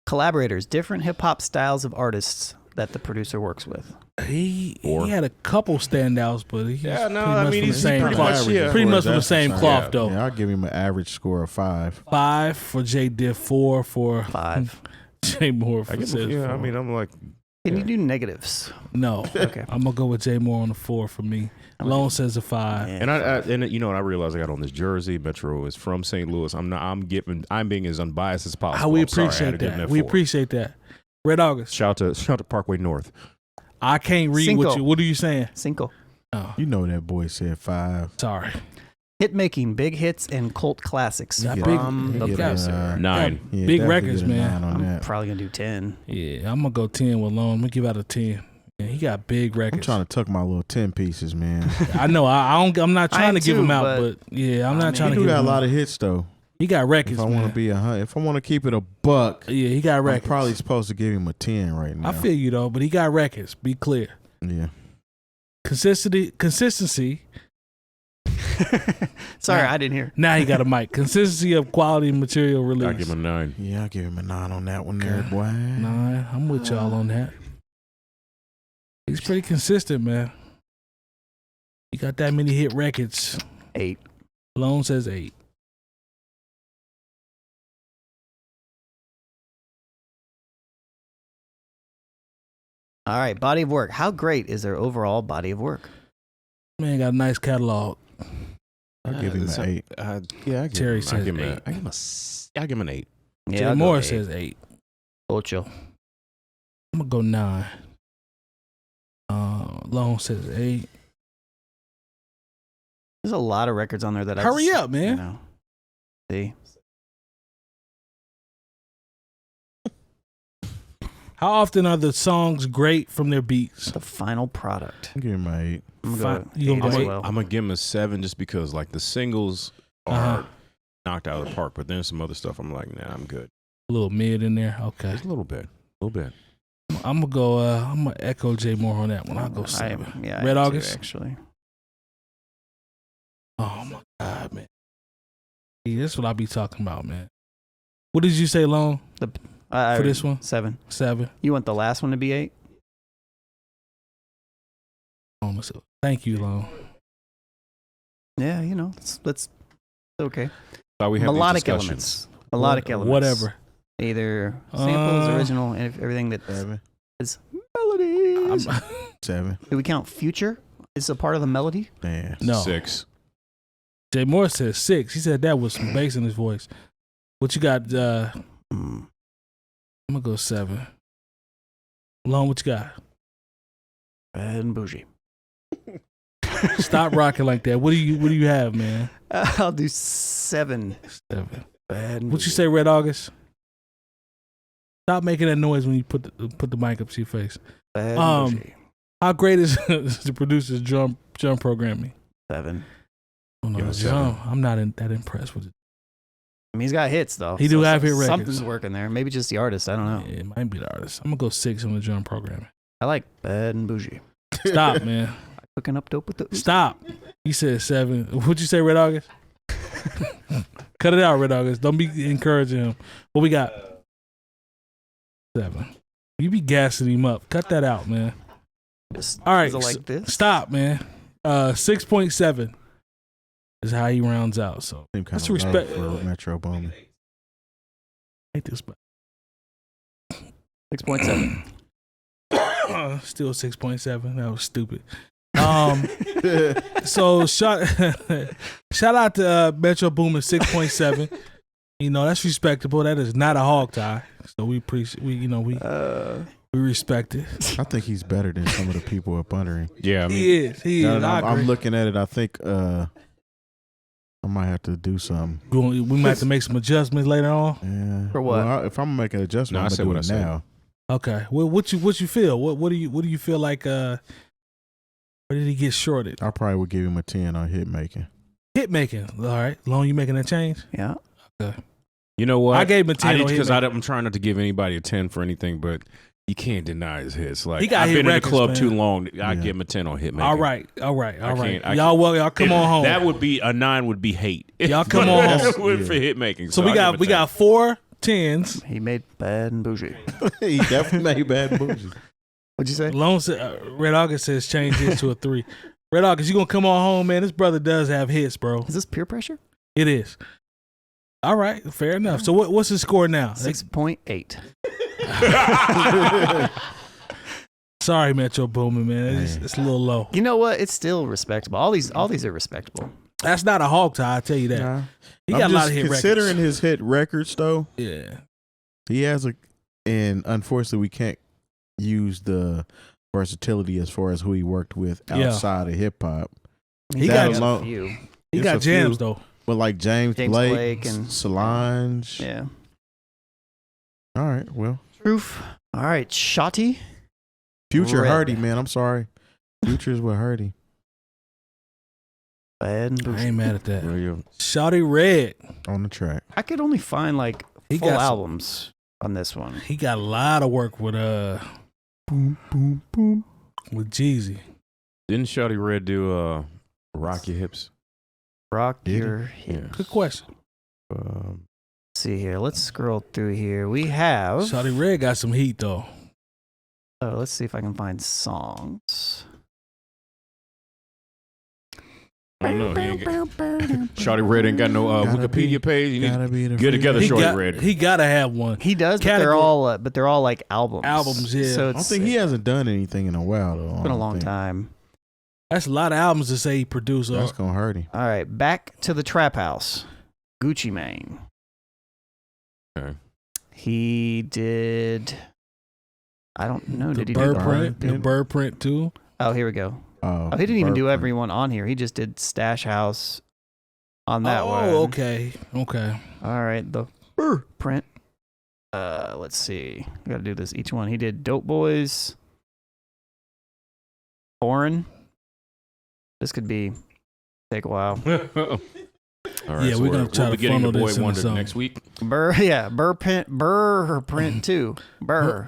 Collaborators. Different hip hop styles of artists that the producer works with. He Four. had a couple standouts, but he's Yeah, no, pretty I much mean, from the he's same pretty cloth. much, yeah. Pretty much from the That's same for cloth, Yeah. though. Yeah, I'll give him an average score of 5. 5 for Jay Diff, 4 for 5. Jay Moore. I give him, says yeah, I 4. mean, I'm like, Can Yeah. you do negatives? No. Okay. I'm gonna go with Jay Moore on the 4 for me. Lone says a 5. Yeah. and and you know, and I realized I got on this jersey. Metro is from St. Louis. I'm being as unbiased as possible. We I'm sorry, I had appreciate to give him that. that We 4. appreciate that. Red August. Shout out to Parkway North. I can't read what Cinco. you. What are you saying? Cinco. Oh, You know that boy said 5. sorry. Hit making, big hits, and cult classics Yeah, from big- the yeah, producer. 9. Yeah, Big definitely records, get a man. 9 on I'm that. probably going to do 10. Yeah, I'm gonna go 10 with Lone. I'm gonna give out a 10. Yeah, he got big I'm records. trying to tuck my little 10 pieces, man. I know. I'm not I trying am to give too, him out, but- but yeah, I'm I not mean, trying He to do give got him a lot out. of hits though. He got records, If I want man. to be if I want to keep it a buck, Yeah, he got I'm records. probably supposed to give him a 10 right now. I feel you though, but he got records. Be clear. Yeah. Consistency. Sorry, Nah. I didn't hear. Now he got a mic. Consistency of quality material release. I give him a 9. Yeah, I'll give him a 9 on that one there, Okay. boy. 9. I'm with y'all on that. He's pretty consistent, man. He got that many hit records. 8. Lone says 8. All right, body of work. How great is their overall body of work? Man got a nice catalog. I'll give him an 8. Yeah, I Terry give him, says I give him, 8. I give him an 8. Yeah, Jay I'll go Moore 8. says 8. Ocho. I'm gonna go 9. Lone says 8. There's a lot of records on there that Hurry up, man. You know, see. How often are the songs great from their beats? The final product. I'll give him an 8. I'm Fine. going You to gonna as go well. I'm gonna give him a 7 just because like the singles are knocked out of the park, but then some other stuff I'm like, nah, I'm good. A little mid in there. Okay. Just a little bit. I'm gonna go. I'm gonna echo Jay Moore on that one. I'll go 7. I Red am too, August. actually. Oh my God, man. Yeah, that's what I be talking about, man. What did you say, Lone? For this one? 7. 7. You want the last one to be 8? Thank you, Lone. Yeah, you know, it's okay. So we have Melodic these elements. Melodic elements. Whatever. Either samples, original, and everything that 7. is melodies. 7. Do we count Future? Is a part of the melody? Damn. No. 6. Jay Moore says 6. He said that with some bass in his voice. What you got? I'm gonna go 7. Lone, what you got? Bad and bougie. Stop rocking like that. What do you have, man? I'll do 7. 7. Bad and What you bougie. say, Red August? Stop making that noise when you put the mic up to your face. Bad and bougie. How great is the producer's drum programming? 7. Oh, no, Give it a drum. 7. I'm not that impressed with it. I mean, he's got hits though. He do have hit records. Something's working there. Maybe just the artist. I don't know. Yeah, it might be the artist. I'm gonna go 6 on the drum programming. I like Bad and bougie. Stop, man. Cooking up dope with the. Stop. You said 7. What'd you say, Red August? Cut it out, Red August. Don't be encouraging him. What we got? 7. You be gassing him up. Cut that out, man. Just All right, like this. Stop, man. 6.7 is how he rounds out. So Same kind let's of respect love for Metro Boomin. hate this, but 6.7. still 6.7. That was stupid. So shout out to Metro Boomin 6.7. You know, that's respectable. That is not a hog tie. So we appreciate we respect it. I think he's better than some of the people up under him. Yeah, I mean, He is. Now that I I'm agree. looking at it, I think I might have to do something. We might have to make some adjustments later on. Yeah. For what? Well, if I'm gonna make an adjustment, No, I I'm said gonna what do I it said. now. Okay. Well, what you feel? What do you feel like? Where did he get shorted? I probably would give him a 10 on hit making. Hit making. All right. Long, you making that change? Yeah. Okay. you know what? I gave him a 10 on hit because making. I'm trying not to give anybody a 10 for anything, but you can't deny his hits. Like He got I've hit been in the records, club man. too long. I Yeah. give him a 10 on hit making. All right. I can't- Y'all come on home. That would be a 9. Would be hate. Y'all come on home. For hit making. So we I'll give him a 10. got 4 10s. He made Bad and bougie. He definitely made bad bougie. What'd you say? Lone said, Red August says change this to a 3. Red August, you gonna come on home, man? This brother does have hits, bro. Is this peer pressure? It is. All right, fair enough. So what's his score now? 6.8. Sorry, Metro Boomin, man. It's a little low. You know what? It's still respectable. All these are respectable. That's not a hog tie, I tell you that. Nah. He I'm got a just lot of hit considering records. his hit records though. Yeah. He has and unfortunately we can't use the versatility as far as who he worked with Yeah. outside of hip hop. He That got alone- a few. He It's got a few. jams though. But like James Blake Blake and- Solange. Yeah. All right, well, Proof. All right, Shawty. Future Red. Hardy, man. I'm sorry. Future's with Hardy. Bad and I bougie. ain't mad at that. Well, you- Shawty Red. On the track. I could only find like He full got some- albums on this one. He got a lot of work with Boom, boom, boom. with Jeezy. Didn't Shawty Red do Rock Your Hips? Rock Did he? your hip. Good question. Um, Let's see here. Let's scroll through here. We have. Shawty Red got some heat though. Oh, let's see if I can find songs. I don't know. He ain't got, Shawty Red ain't got no Gotta Wikipedia be- page. You need Gotta be the get together, He Shawty Red. gotta have one. He does, but Category- they're all like albums. Albums, yeah. So I it's don't think he hasn't done anything in a while though. been a long time. That's a lot of albums to say he produced. That's gonna hurt him. All right, back to the Trap House. Gucci Mane. Okay. He did. I don't know. The Did he Bird do Print? The Bird Print too. Oh, here we go. Oh, Oh, he didn't even do Bird everyone on here. He just did Stash House on that one. Oh, okay. Okay. All right, the Print. Let's see. We got to do this each one. He did Dope Boys. Foreign. This could take a while. All right, Yeah, so we're gonna try we'll to be getting the funnel Boy this into Wonder something. next week. Burr Print 2. Burr.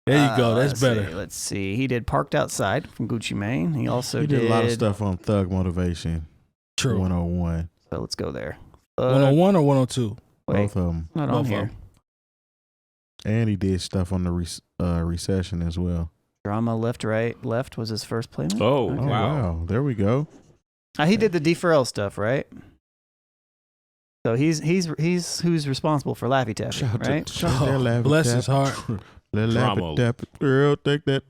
There you go. That's let's better. see, let's see. He did Parked Outside from Gucci Mane. He also He did a lot of stuff on Thug Motivation True. 101. So let's go there. 101 or 102? Wait, Both of them. not Both on of here. 'em. And he did stuff on the Recession as well. Drama Left Right Left was his first playment. Oh, Okay. Oh, wow. There we go. He did the 𝗲𝗱𝗚 stuff, right? So he's who's responsible for Laffy Taffy, right? Oh, bless his heart. Drama. Girl, take that.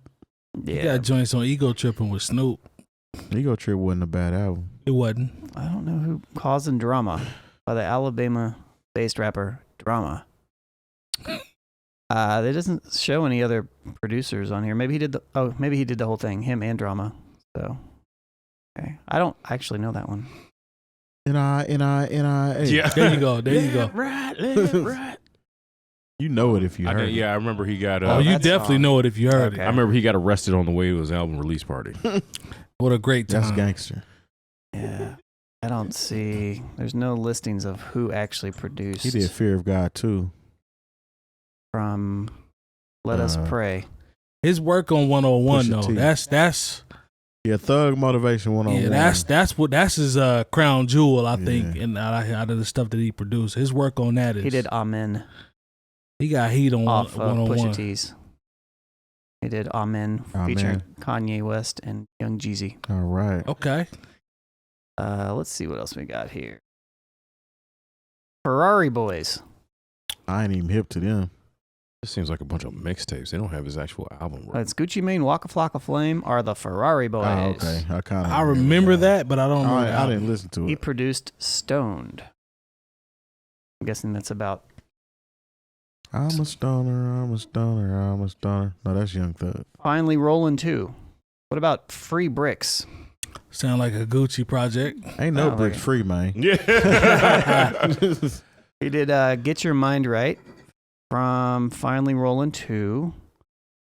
He got joints on Ego Tripping with Snoop. Ego Trip wasn't a bad album. It wasn't. I don't know who causing drama by the Alabama-based rapper Drama. It doesn't show any other producers on here. Maybe he did the whole thing, him and Drama. So, okay, I don't actually know that one. N-I-N-I-N-I-A. Yeah. There you go. There you go. Right. You know it if you heard it. Yeah, I remember he got. Oh, you that definitely song. know it if you heard Okay. I remember he got arrested on the way to his album release party. it. What a great time. That's gangster. Yeah, I don't see. There's no listings of who actually produced He did Fear of God too. from Let Us Pray. His work on 101 Pusha though. T. That's Yeah, Thug Motivation 101. yeah. That's his crown jewel, I think, Yeah. and out of the stuff that he produced. His work on that is He did Amen He got heat on off of 101. Pusha T's. He did Amen featuring Kanye West and Young Jeezy. All right. Okay. Let's see what else we got here. Ferrari Boys. I ain't even hip to them. This seems like a bunch of mixtapes. They don't have his actual album. Right? It's Gucci Mane, Waka Flocka Flame are the Ferrari Boys. Oh, okay. I remember that, but I don't know. the I album. didn't listen to He it. produced Stoned. I'm guessing that's about. I'm a stoner. No, that's Young Thug. Finally Rolling 2. What about Free Bricks? Sound like a Gucci project. Ain't no Oh, bricks okay. free, man. Yeah. He did Get Your Mind Right from Finally Rolling 2.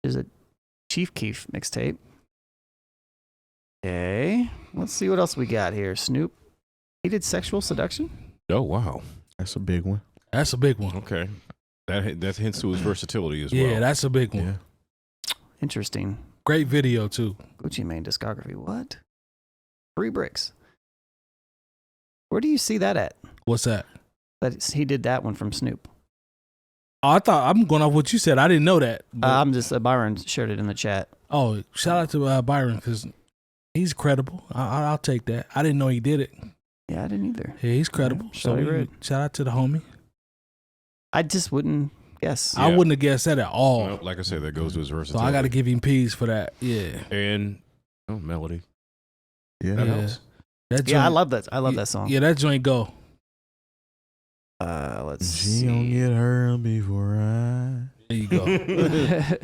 Is a 𝗏𝐿𝐴 mixtape. Okay. Let's see what else we got here. Snoop. He did Sexual Seduction. Oh wow. That's a big one. That's a big one. Okay. That hints to his versatility as Yeah, well. that's a big one. Yeah. Interesting. Great video too. Gucci Mane discography. What? Free Bricks. Where do you see that at? What's that? That he did that one from Snoop. Oh, I thought I'm going off what you said. I didn't know that. But- I'm just Byron shared it in the chat. oh, shout out to Byron because he's credible. I'll take that. I didn't know he did it. Yeah, I didn't either. Yeah, he's credible. Yeah, So Shawty right. shout out to the homie. I just wouldn't guess. Yeah. I wouldn't have guessed that at all. Well, like I said, that goes to his So versatility. I got to give him P's for that. Yeah. And melody. Yeah. That Yeah. helps. That Yeah, I joint- love that. I love that song. Yeah, that joint go. Let's She don't see. get her before I. There you go.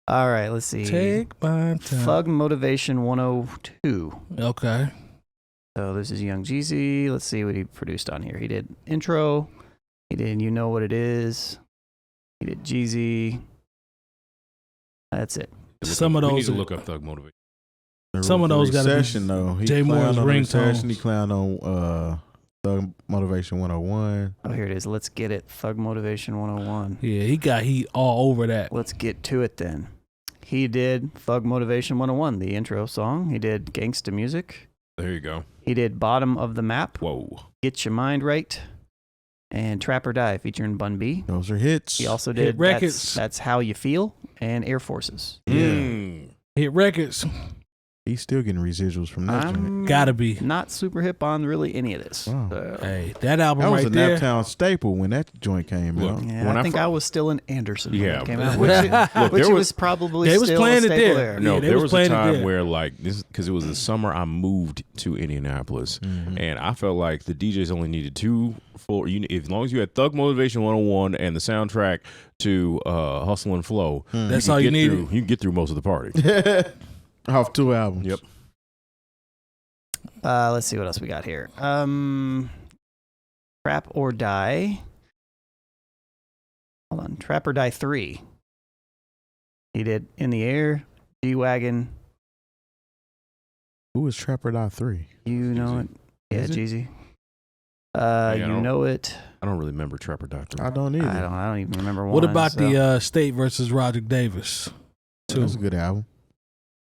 All right, let's see. Take my time. Thug Motivation 102. Okay. So this is Young Jeezy. Let's see what he produced on here. He did Intro. He did You Know What It Is. He did Jeezy. That's it. Some of We need those to are- look up Thug Motivation. Some of those gotta be Recession, though. He Jay clowned Moore's on the ringtones. Recession. He clowned on Thug Motivation 101. Oh, here it is. Let's get it. Thug Motivation 101. Yeah, he got heat all over that. Let's get to it then. He did Thug Motivation 101, the intro song. He did Gangsta Music. There you go. He did Bottom of the Map, Whoa. Get Your Mind Right, and Trap or Die featuring Bun B. Those are hits. He also Hit did Records. That's How You Feel and Air Forces. Yeah. Mm. Hit records. He's still getting residuals from that joint. I'm Gotta be. not super hip on really any of this. Wow. So, Hey, that album That was right a there. Naptown staple when that joint came Look, out. yeah, When I I think fir- I was still in Anderson when Yeah, it came out, but- which there it was- was probably they was still playing a it staple there. No, Yeah, they there was was a playing it time there. where like this because it was the summer I moved to Indianapolis, and I felt like the DJs only needed two full. As long as you had Thug Motivation 101 and the soundtrack to Hustle and Flow, That's could all you get needed. through- You can get through most of the party. Off 2 albums. Yep. Let's see what else we got here. Trap or Die. Hold on. Trap or Die 3. He did In the Air, G-Wagon. Who was Trapper Dot 3? You know it. Yeah, Is it? Jeezy. I You don't- know it. I don't really remember Trapper Doctor. I don't either. I don't even remember What one, about so. the State versus Roderick Davis? That's a good album.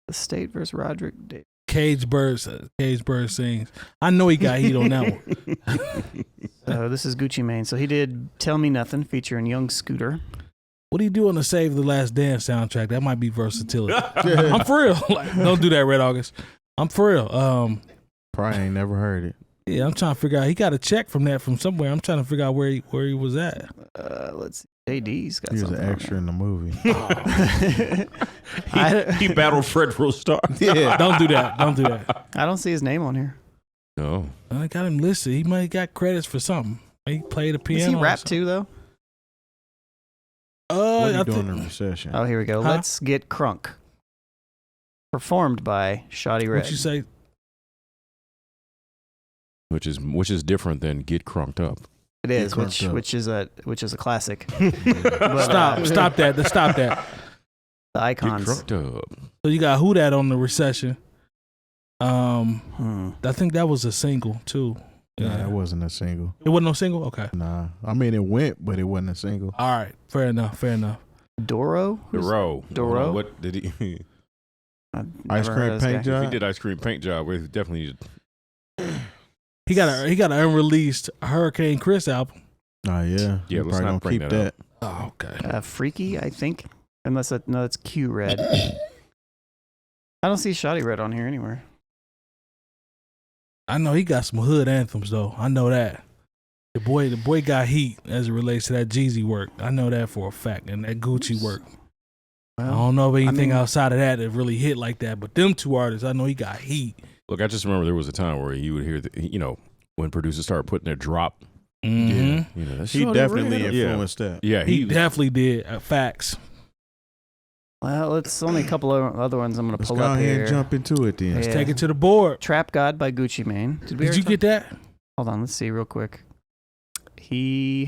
The State versus Roderick? 𝐀𝐁𝐿 sings. I know he got heat on that one. This is Gucci Mane. So he did Tell Me Nothing featuring Young Scooter. What do you do on the Save the Last Dance soundtrack? That might be versatility. I'm for real. Like, don't do that, Red August. I'm for real. Probably ain't never heard it. Yeah, I'm trying to figure out. He got a check from that from somewhere. I'm trying to figure out where he was at. Let's see. JD's got He was something an on extra in the movie. there. He battled Fred Rostar. Yeah. Don't do that. Don't do that. I don't see his name on here. No. I got him listed. He might have got credits for something. He played a piano. Does he or rap something. too, though? What I are you doing think- in recession? Oh, here we go. Huh? Let's Get Crunk. Performed by Shawty Red. What you say? Which is different than Get Crunked Up. It is, Crunked Up. which is a classic. But, Stop that. Stop that. The Get icons. Crunked Up. So you got Who Dat on the Recession. Hmm. I think that was a single too. Nah, that wasn't a single. It wasn't no single. Okay. Nah. I mean, it went, but it wasn't a single. All right. Fair enough. Fair enough. Doro. Doro. Doro? What did he? I've Ice never Cream heard of this Paint guy. Job? If he did Ice Cream Paint Job, we definitely. He got an unreleased Hurricane Chris album. Oh, yeah. Yeah, You let's probably not gonna bring keep that that. Oh, okay. Freaky, I think. Unless that's Q Red. I don't see Shawty Red on here anywhere. I know he got some hood anthems though. I know that. The boy got heat as it relates to that Jeezy work. I know that for a fact, and that Gucci work. I don't know of anything outside of that that really hit like that, but them two artists, I know he got heat. Look, I just remember there was a time where you would hear, when producers started putting their drop. Mm-hmm. That's He Shawty definitely Red. influenced that. Yeah, He he was, definitely did. Facts. Well, it's only a couple of other ones I'm going to Let's pull go up ahead here. and jump into it then. Let's Yeah. take it to the board. Trap God by Gucci Mane. Did Did you get that? Hold on, let's see real quick. He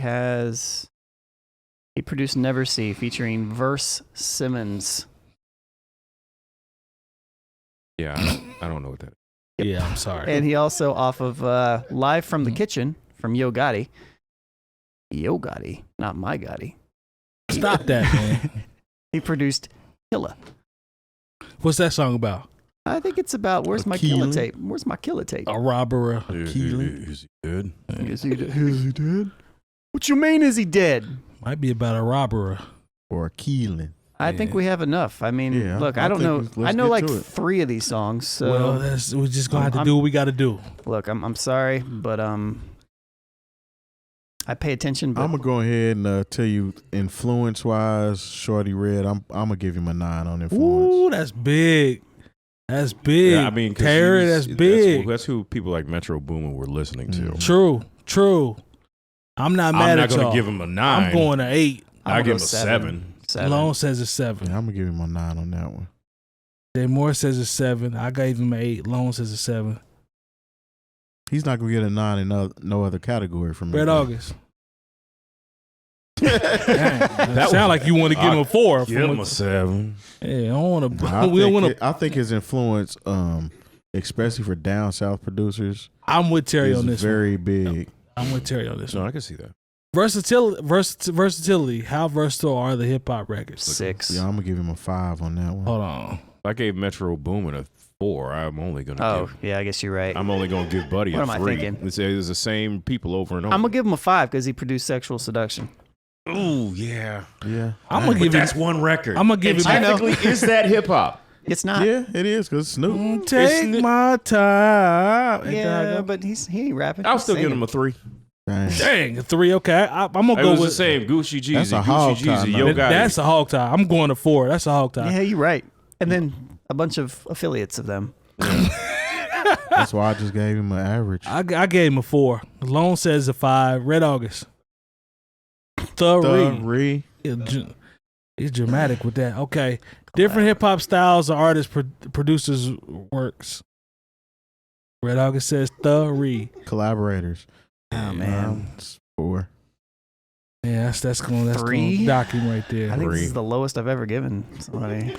produced Never See featuring Verse Simmons. yeah, I don't know what that is. Yeah, I'm sorry. And he also off of Live from the Kitchen from Yo Gotti. Yo Gotti, not my Gotti. Stop that, man. He produced Killa. What's that song about? I think it's about Where's My Killa tape? Where's my Killa tape? A robber. Keelan. Is he good? Is he dead? What you mean is he dead? Might be about a robber. Or Keelan. I think Yeah. we have enough. I mean, Yeah, look, I I don't know. think let's I know get like to it. 3 of these songs. So Well, we're just gonna have to I'm- do what we got to do. look, I'm sorry, but I pay attention. But I'm gonna go ahead and tell you, influence-wise, Shawty Red. I'm gonna give him a 9 on influence. Ooh, that's big. That's big. Yeah, I mean, 'cause Terry, he that's was- big. That's who people like Metro Boomin were listening to. Mm. True. I'm not I'm mad not at going y'all. to give him a 9. I'm going to 8. I I'm give him gonna a go 7. 7. Lone says it's 7. Yeah, I'm gonna give him a 9 on that one. Jay Moore says it's 7. I gave him an 8. Lone says it's 7. He's not gonna get a 9 in no other category from me. Red August. That That sound like you want to give him a 4. Give him a 7. Yeah, I don't want to. I We don't want to. I think his influence, especially for down south producers, I'm with Terry is on this very one. big. I'm with Terry on this No, one. I can see that. Versatility. How versatile are the hip hop records? 6. Yeah, I'm gonna give him a 5 on that one. Hold on. If I gave Metro Boomin a 4, I'm only going to Oh, give. yeah, I guess you're right. I'm only going to give Buddy What a am I 3. thinking? It's the same people over and over. I'm gonna give him a 5 because he produced Sexual Seduction. Ooh, yeah. Yeah, I'm gonna But give that's him. one record. I'm gonna give him. I know. Technically, is that hip hop? It's not. Yeah, it is because Snoop. Take my time. Yeah, but he ain't rapping. I'll still give him a 3. Dang, a 3. Okay, I'm gonna It go was with the same. Gucci Jeezy. That's a Gucci hog tie, Jeezy. man. Yo, got That's a hog tie. I'm going to 4. That's a hog tie. Yeah, you're right. And then a bunch of affiliates of them. That's why I just gave him an average. I gave him a 4. Lone says a 5. Red August. 3. He's dramatic with that. Okay. Different hip hop styles or artists, producers, works. Red August says 3. Collaborators. Oh man, 4. Yeah, that's going to 3? dock him right there. I think this is the lowest I've ever given somebody.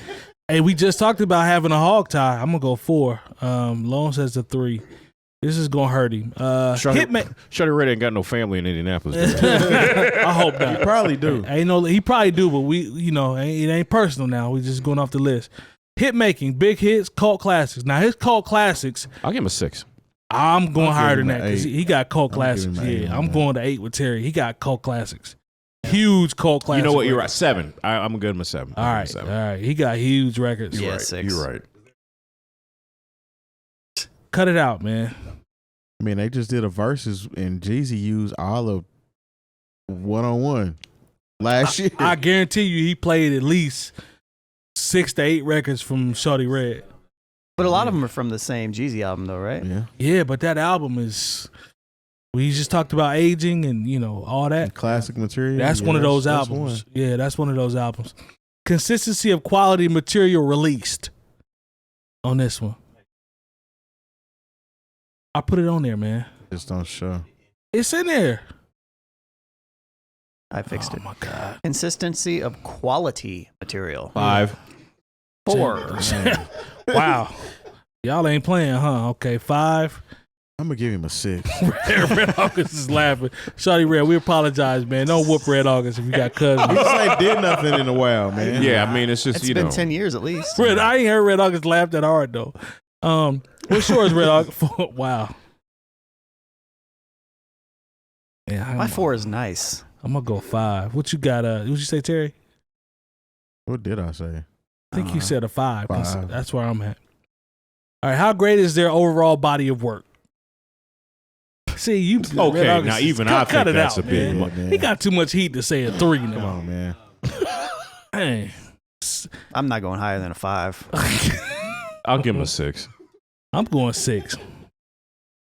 Hey, we just talked about having a hog tie. I'm gonna go 4. Lone says a 3. This is gonna hurt him. Shawty Red ain't got no family in Indianapolis. I hope not. He probably do. He probably do, but it ain't personal now. We just going off the list. Hit making, big hits, cult classics. Now his cult classics, I'll give him a 6. I'm going higher than him that an because 8. he got cult I'm classics. giving him an 8 Yeah, on I'm that. going to 8 with Terry. He got cult classics, huge cult classics. You know what? You're right. 7. I'm gonna give him a 7. All right. He got huge records. Yeah, right. 6. You're right. Cut it out, man. I mean, they just did a versus and Jeezy used all of 1-on-1 last year. I guarantee you, he played at least 6 to 8 records from Shawty Red. But a lot of them are from the same Jeezy album, though, right? Yeah. Yeah, but that album is. We just talked about aging and all that. Classic material. That's Yeah, one of those that's albums. one. Yeah, that's one of those albums. Consistency of quality material released on this one. I put it on there, man. Just don't show. It's in there. I fixed it. Oh my God. Consistency of quality material. 5. 4. Wow. Y'all ain't playing, huh? Okay, 5. I'm gonna give him a 6. Red August is laughing. Shawty Red, we apologize, man. Don't whoop Red August if you got He cousins. just ain't did nothing in a while, man. Yeah, I mean, it's just It's been 10 years at least. Red, I ain't heard Red August laugh that hard though. What's yours, Red August? Wow. Yeah, My 4 is nice. I'm gonna go 5. What you got? What you say, Terry? What did I say? I think you said a 5. 5. That's where I'm at. All right, how great is their overall body of work? See, you Red Okay, August, now even cut I think it that's out, a bit man. much. Man. He got too much heat to say a 3 now. Come on, man. Dang. I'm not going higher than a 5. I'll give him a 6. I'm going 6.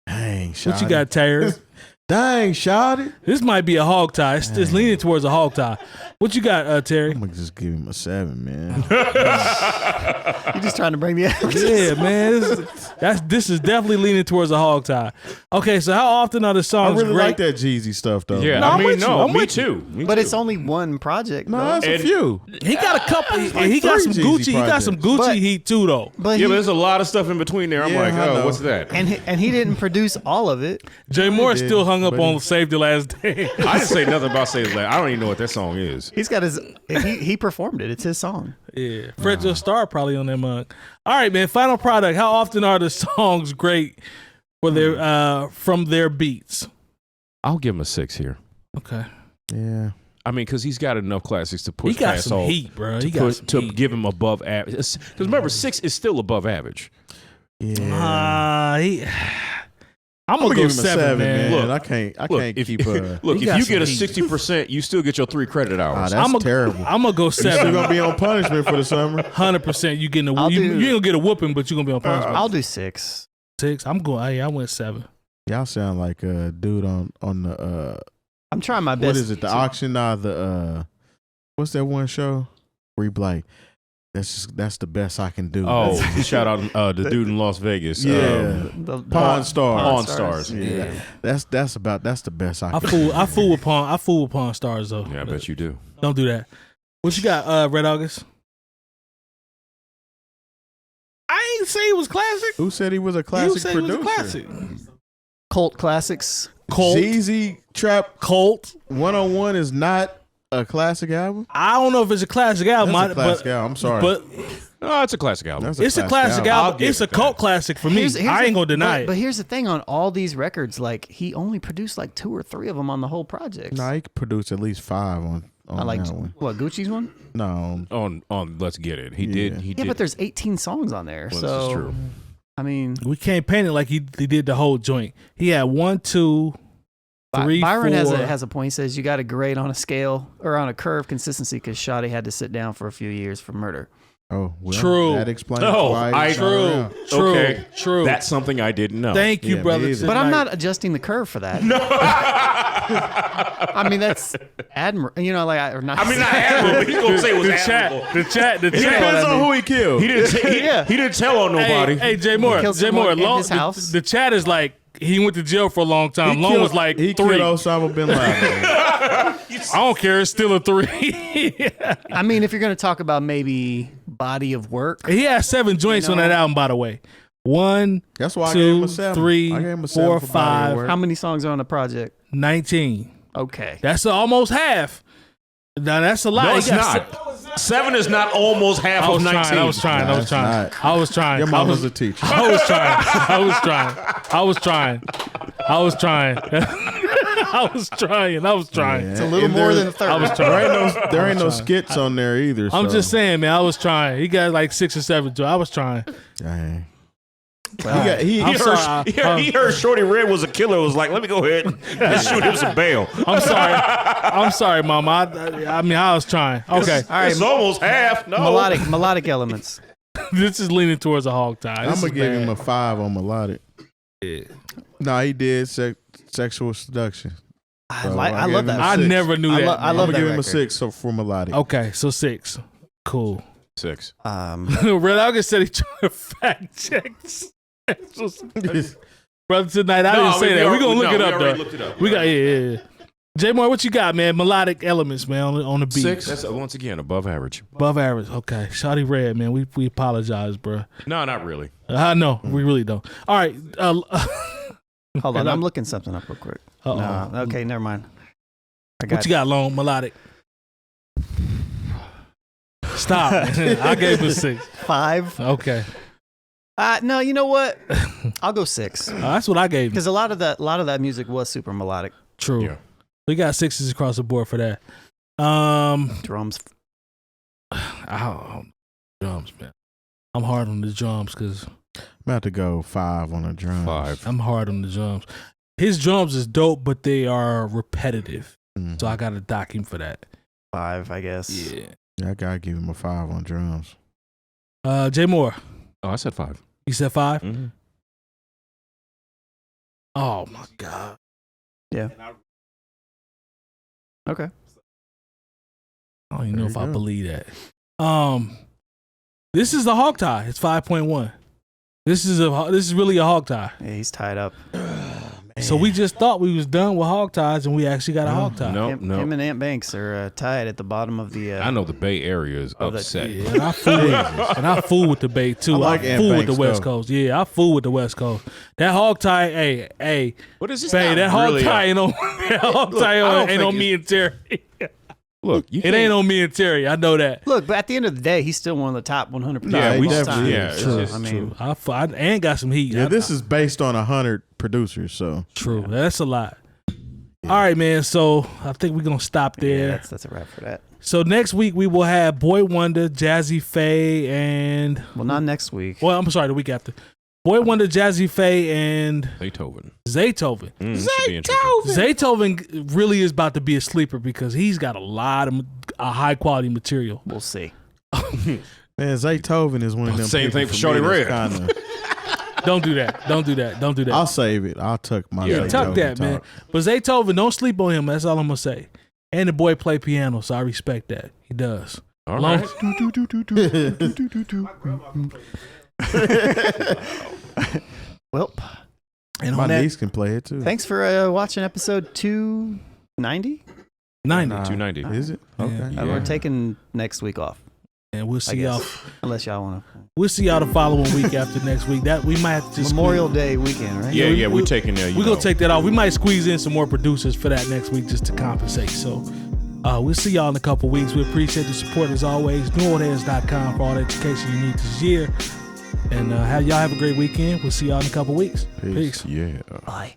Dang, Shawty. What you got, Terry? Dang, Shawty. This might be a hog tie. It's leaning towards a hog tie. What you got, Terry? I'm gonna just give him a 7, man. You're just trying to bring the Yeah, man. This is definitely leaning towards a hog tie. Okay, so how often are the I songs really great? like that Jeezy stuff, though. Yeah, No, I I'm mean, with you. I'm me with too. Me But too. it's only one project. No, though. that's a And- few. He got a couple. He got some 3 Gucci. Jeezy He got some projects. Gucci But- heat too, though. But Yeah, but there's a lot of stuff in between there. I'm Yeah, like, I oh, know. what's that? he didn't produce all of it. Jay Moore did, still hung up but on he- "Save the Last Day." I didn't say nothing about Say That. I don't even know what that song is. He's got his. He performed it. It's his song. Yeah, Fred Joe Star probably on that mug. All right, man. Final product. How often are the songs great for their from their beats? I'll give him a 6 here. Okay, Yeah. I mean, because he's got enough classics to push he got past some all heat, bro. He to, got some to heat. give him above average. Because remember, 6 is still above average. Yeah. I'm gonna go give him a 7, man. Look, I can't if, keep. look, He if got you get a some heat. 60%, you still get your 3 credit hours. that's I'm terrible. I'm gonna go You're still 7. gonna be on punishment for the summer. 100%. You getting a I'll you do- gonna get a whooping, but you are gonna be on punishment. I'll do 6. 6. I'm going. Hey, I went 7. Y'all sound like a dude on the I'm trying my best. what is it? The auction or the what's that one show? Where you be like, that's the best I can do. Oh, shout out the dude in Las Vegas. Yeah. The Pawn Stars. Pawn Stars. Yeah. That's the best I I can fool. I fool with Pawn Stars though. Yeah, I bet you do. Don't do that. What you got, Red August? I ain't say it was classic. Who said he was a You classic said it was producer? a classic. cult classics. Colt. Jeezy Trap Colt. 101 is not A classic album? I don't know if it's a classic album. That's a classic album. I'm sorry. But No, it's a classic album. it's a classic album. It's a cult classic for me. I ain't gonna deny it. But here's the thing: on all these records, like he only produced like 2 or 3 of them on the whole project. No, he could produce at least 5 on I like that one. what Gucci's one. No, on Let's Get It. He did. Yeah, but there's 18 songs on there. Well, so this is true. I mean, We can't paint it like he did the whole joint. He had 1, 2, 3, Byron 4. has a point. He says you got to grade on a scale or on a curve consistency because Shawty had to sit down for a few years for murder. oh, well, True. That explains No, why. He's not around. True. Okay. True. That's something I didn't know. Thank you, Yeah, brother. me either. But I'm not adjusting the curve for that. No. I mean, that's admirable. You know, like or not. I mean, not admirable, but he's gonna say it was admirable. The chat. It depends on who he killed. He didn't tell on nobody. Hey, Jay Moore. killed Jay Moore. someone in his house. The chat is like he went to jail for a long time. Long was like he 3. killed Osama bin Laden. I don't care. It's still a 3. I mean, if you're going to talk about maybe body of work, He has 7 joints on that album, by the way. 1, That's why I gave him 2, a 7. 3, I gave him a 7 4, for body of 5, work. how many songs are on the project? 19. Okay. That's almost half. Now that's a lot. No, He it's got not. 7 is not almost half I of was 19. trying. I was trying. Nah, I was it's trying. not. I was trying. Your mama's a teacher. I was trying. I was trying. I was trying. I was trying. I was trying. I was trying. It's a little more than a third. I was trying. There ain't no skits on there either. I'm so. just saying, man. I was trying. He got like 6 or 7. I was trying. Dang. Well, He I'm sorry. He heard Shorty Red was a killer. Was like, let me go ahead and shoot him some bail. I'm sorry. I'm sorry, Mama. I mean, I was trying. Okay. all right. It's almost half. No. Melodic elements. This is leaning towards a hog tie. I'm gonna give him a 5 on melodic. Yeah. No, he did sexual seduction. I So love gave him that. a I 6. never knew that. I I'm love gonna that give him a record. 6 for melodic. Okay, so 6. Cool. 6. Red August said he trying to fact check. Brother, tonight I didn't say that. We're gonna look it up though. Looked it up. We got yeah. J Moore, what you got, man? Melodic elements, man, on the beat. 6. That's once again above average. Above average. Okay. Shawty Red, man. We apologize, bro. No, not really. I know. We really don't. All right. Hold on, I'm looking something up real quick. Uh-oh. No, okay, never mind. What you got, Long? Melodic. Stop. I gave it 6. 5. Okay. No, you know what? I'll go 6 That's what I gave him. because a lot of that music was super melodic. True. Yeah. We got 6s across the board for that. Drums. Drums, man. I'm hard on the drums because I'm about to go 5 on the drums. 5. I'm hard on the drums. His drums is dope, but they are repetitive. Mhm. So I got to dock him for that. 5, I guess. Yeah. Yeah, I gotta give him a 5 on drums. Jay Moore, Oh, I said 5. you said 5? Mm-hmm. Oh, my God. Yeah. Okay. I don't even know There if you I go. believe that. This is the hog tie. It's 5.1. This is really a hog tie. Yeah, he's tied up. So we just thought we was done with hog ties, and we actually got a hog tie. No, Him no. and Ant Banks are tied at the bottom of the. I know the Bay Area is Oh, that- upset. Yeah, and I fool with the Bay too. I like I Ant fool with the Banks, West though. Coast. Yeah, I fool with the West Coast. That hog tie, hey, What is this? Bay, that hog tie ain't on. That hog tie I don't ain't on think me and Terry. Look, you It ain't on me and Terry. I know that. Look, but at the end of the day, he's still one of the top 100. Yeah, he we definitely yeah, is. it's True. just I mean, I and got some heat. Yeah, this is based on 100 producers, so true. That's a lot. All right, man. So I think we're gonna stop there. yeah, that's a wrap for that. So next week we will have Boy Wonder, Jazzy Faye, and Well, not next week. well, I'm sorry, the week after. Boy Wonder, Jazzy Faye, and Beethoven. Zaytoven. This should be interesting. Zaytoven really is about to be a sleeper because he's got a lot of high quality material. We'll see. man, Zaytoven is one of them. Same people thing for me Shorty that's Red. kinda- Don't do that. Don't do that. Don't do that. I'll save it. I'll tuck my Yeah, Zaytoven Tuck that, man. talk. But Zaytoven, don't sleep on him. That's all I'm gonna say. And the boy play piano, so I respect that. He does. All Long- right. Well, And My on that, niece can play it too. thanks for watching episode 290. 90. Nah, 290. Is it? Yeah. Okay. Yeah. We're taking next week off, And we'll I see y'all. guess, unless y'all want to. We'll see y'all the following week after next week. That we might have to just Memorial Day weekend, right? Yeah, we're taking We're gonna take that off. We might squeeze in some more producers for that next week just to compensate. So We'll see y'all in a couple weeks. We appreciate the support as always. NewOldHeads.com for all the education you need this year. And y'all have a great weekend. We'll see y'all in a couple weeks. Peace. Yeah. Bye.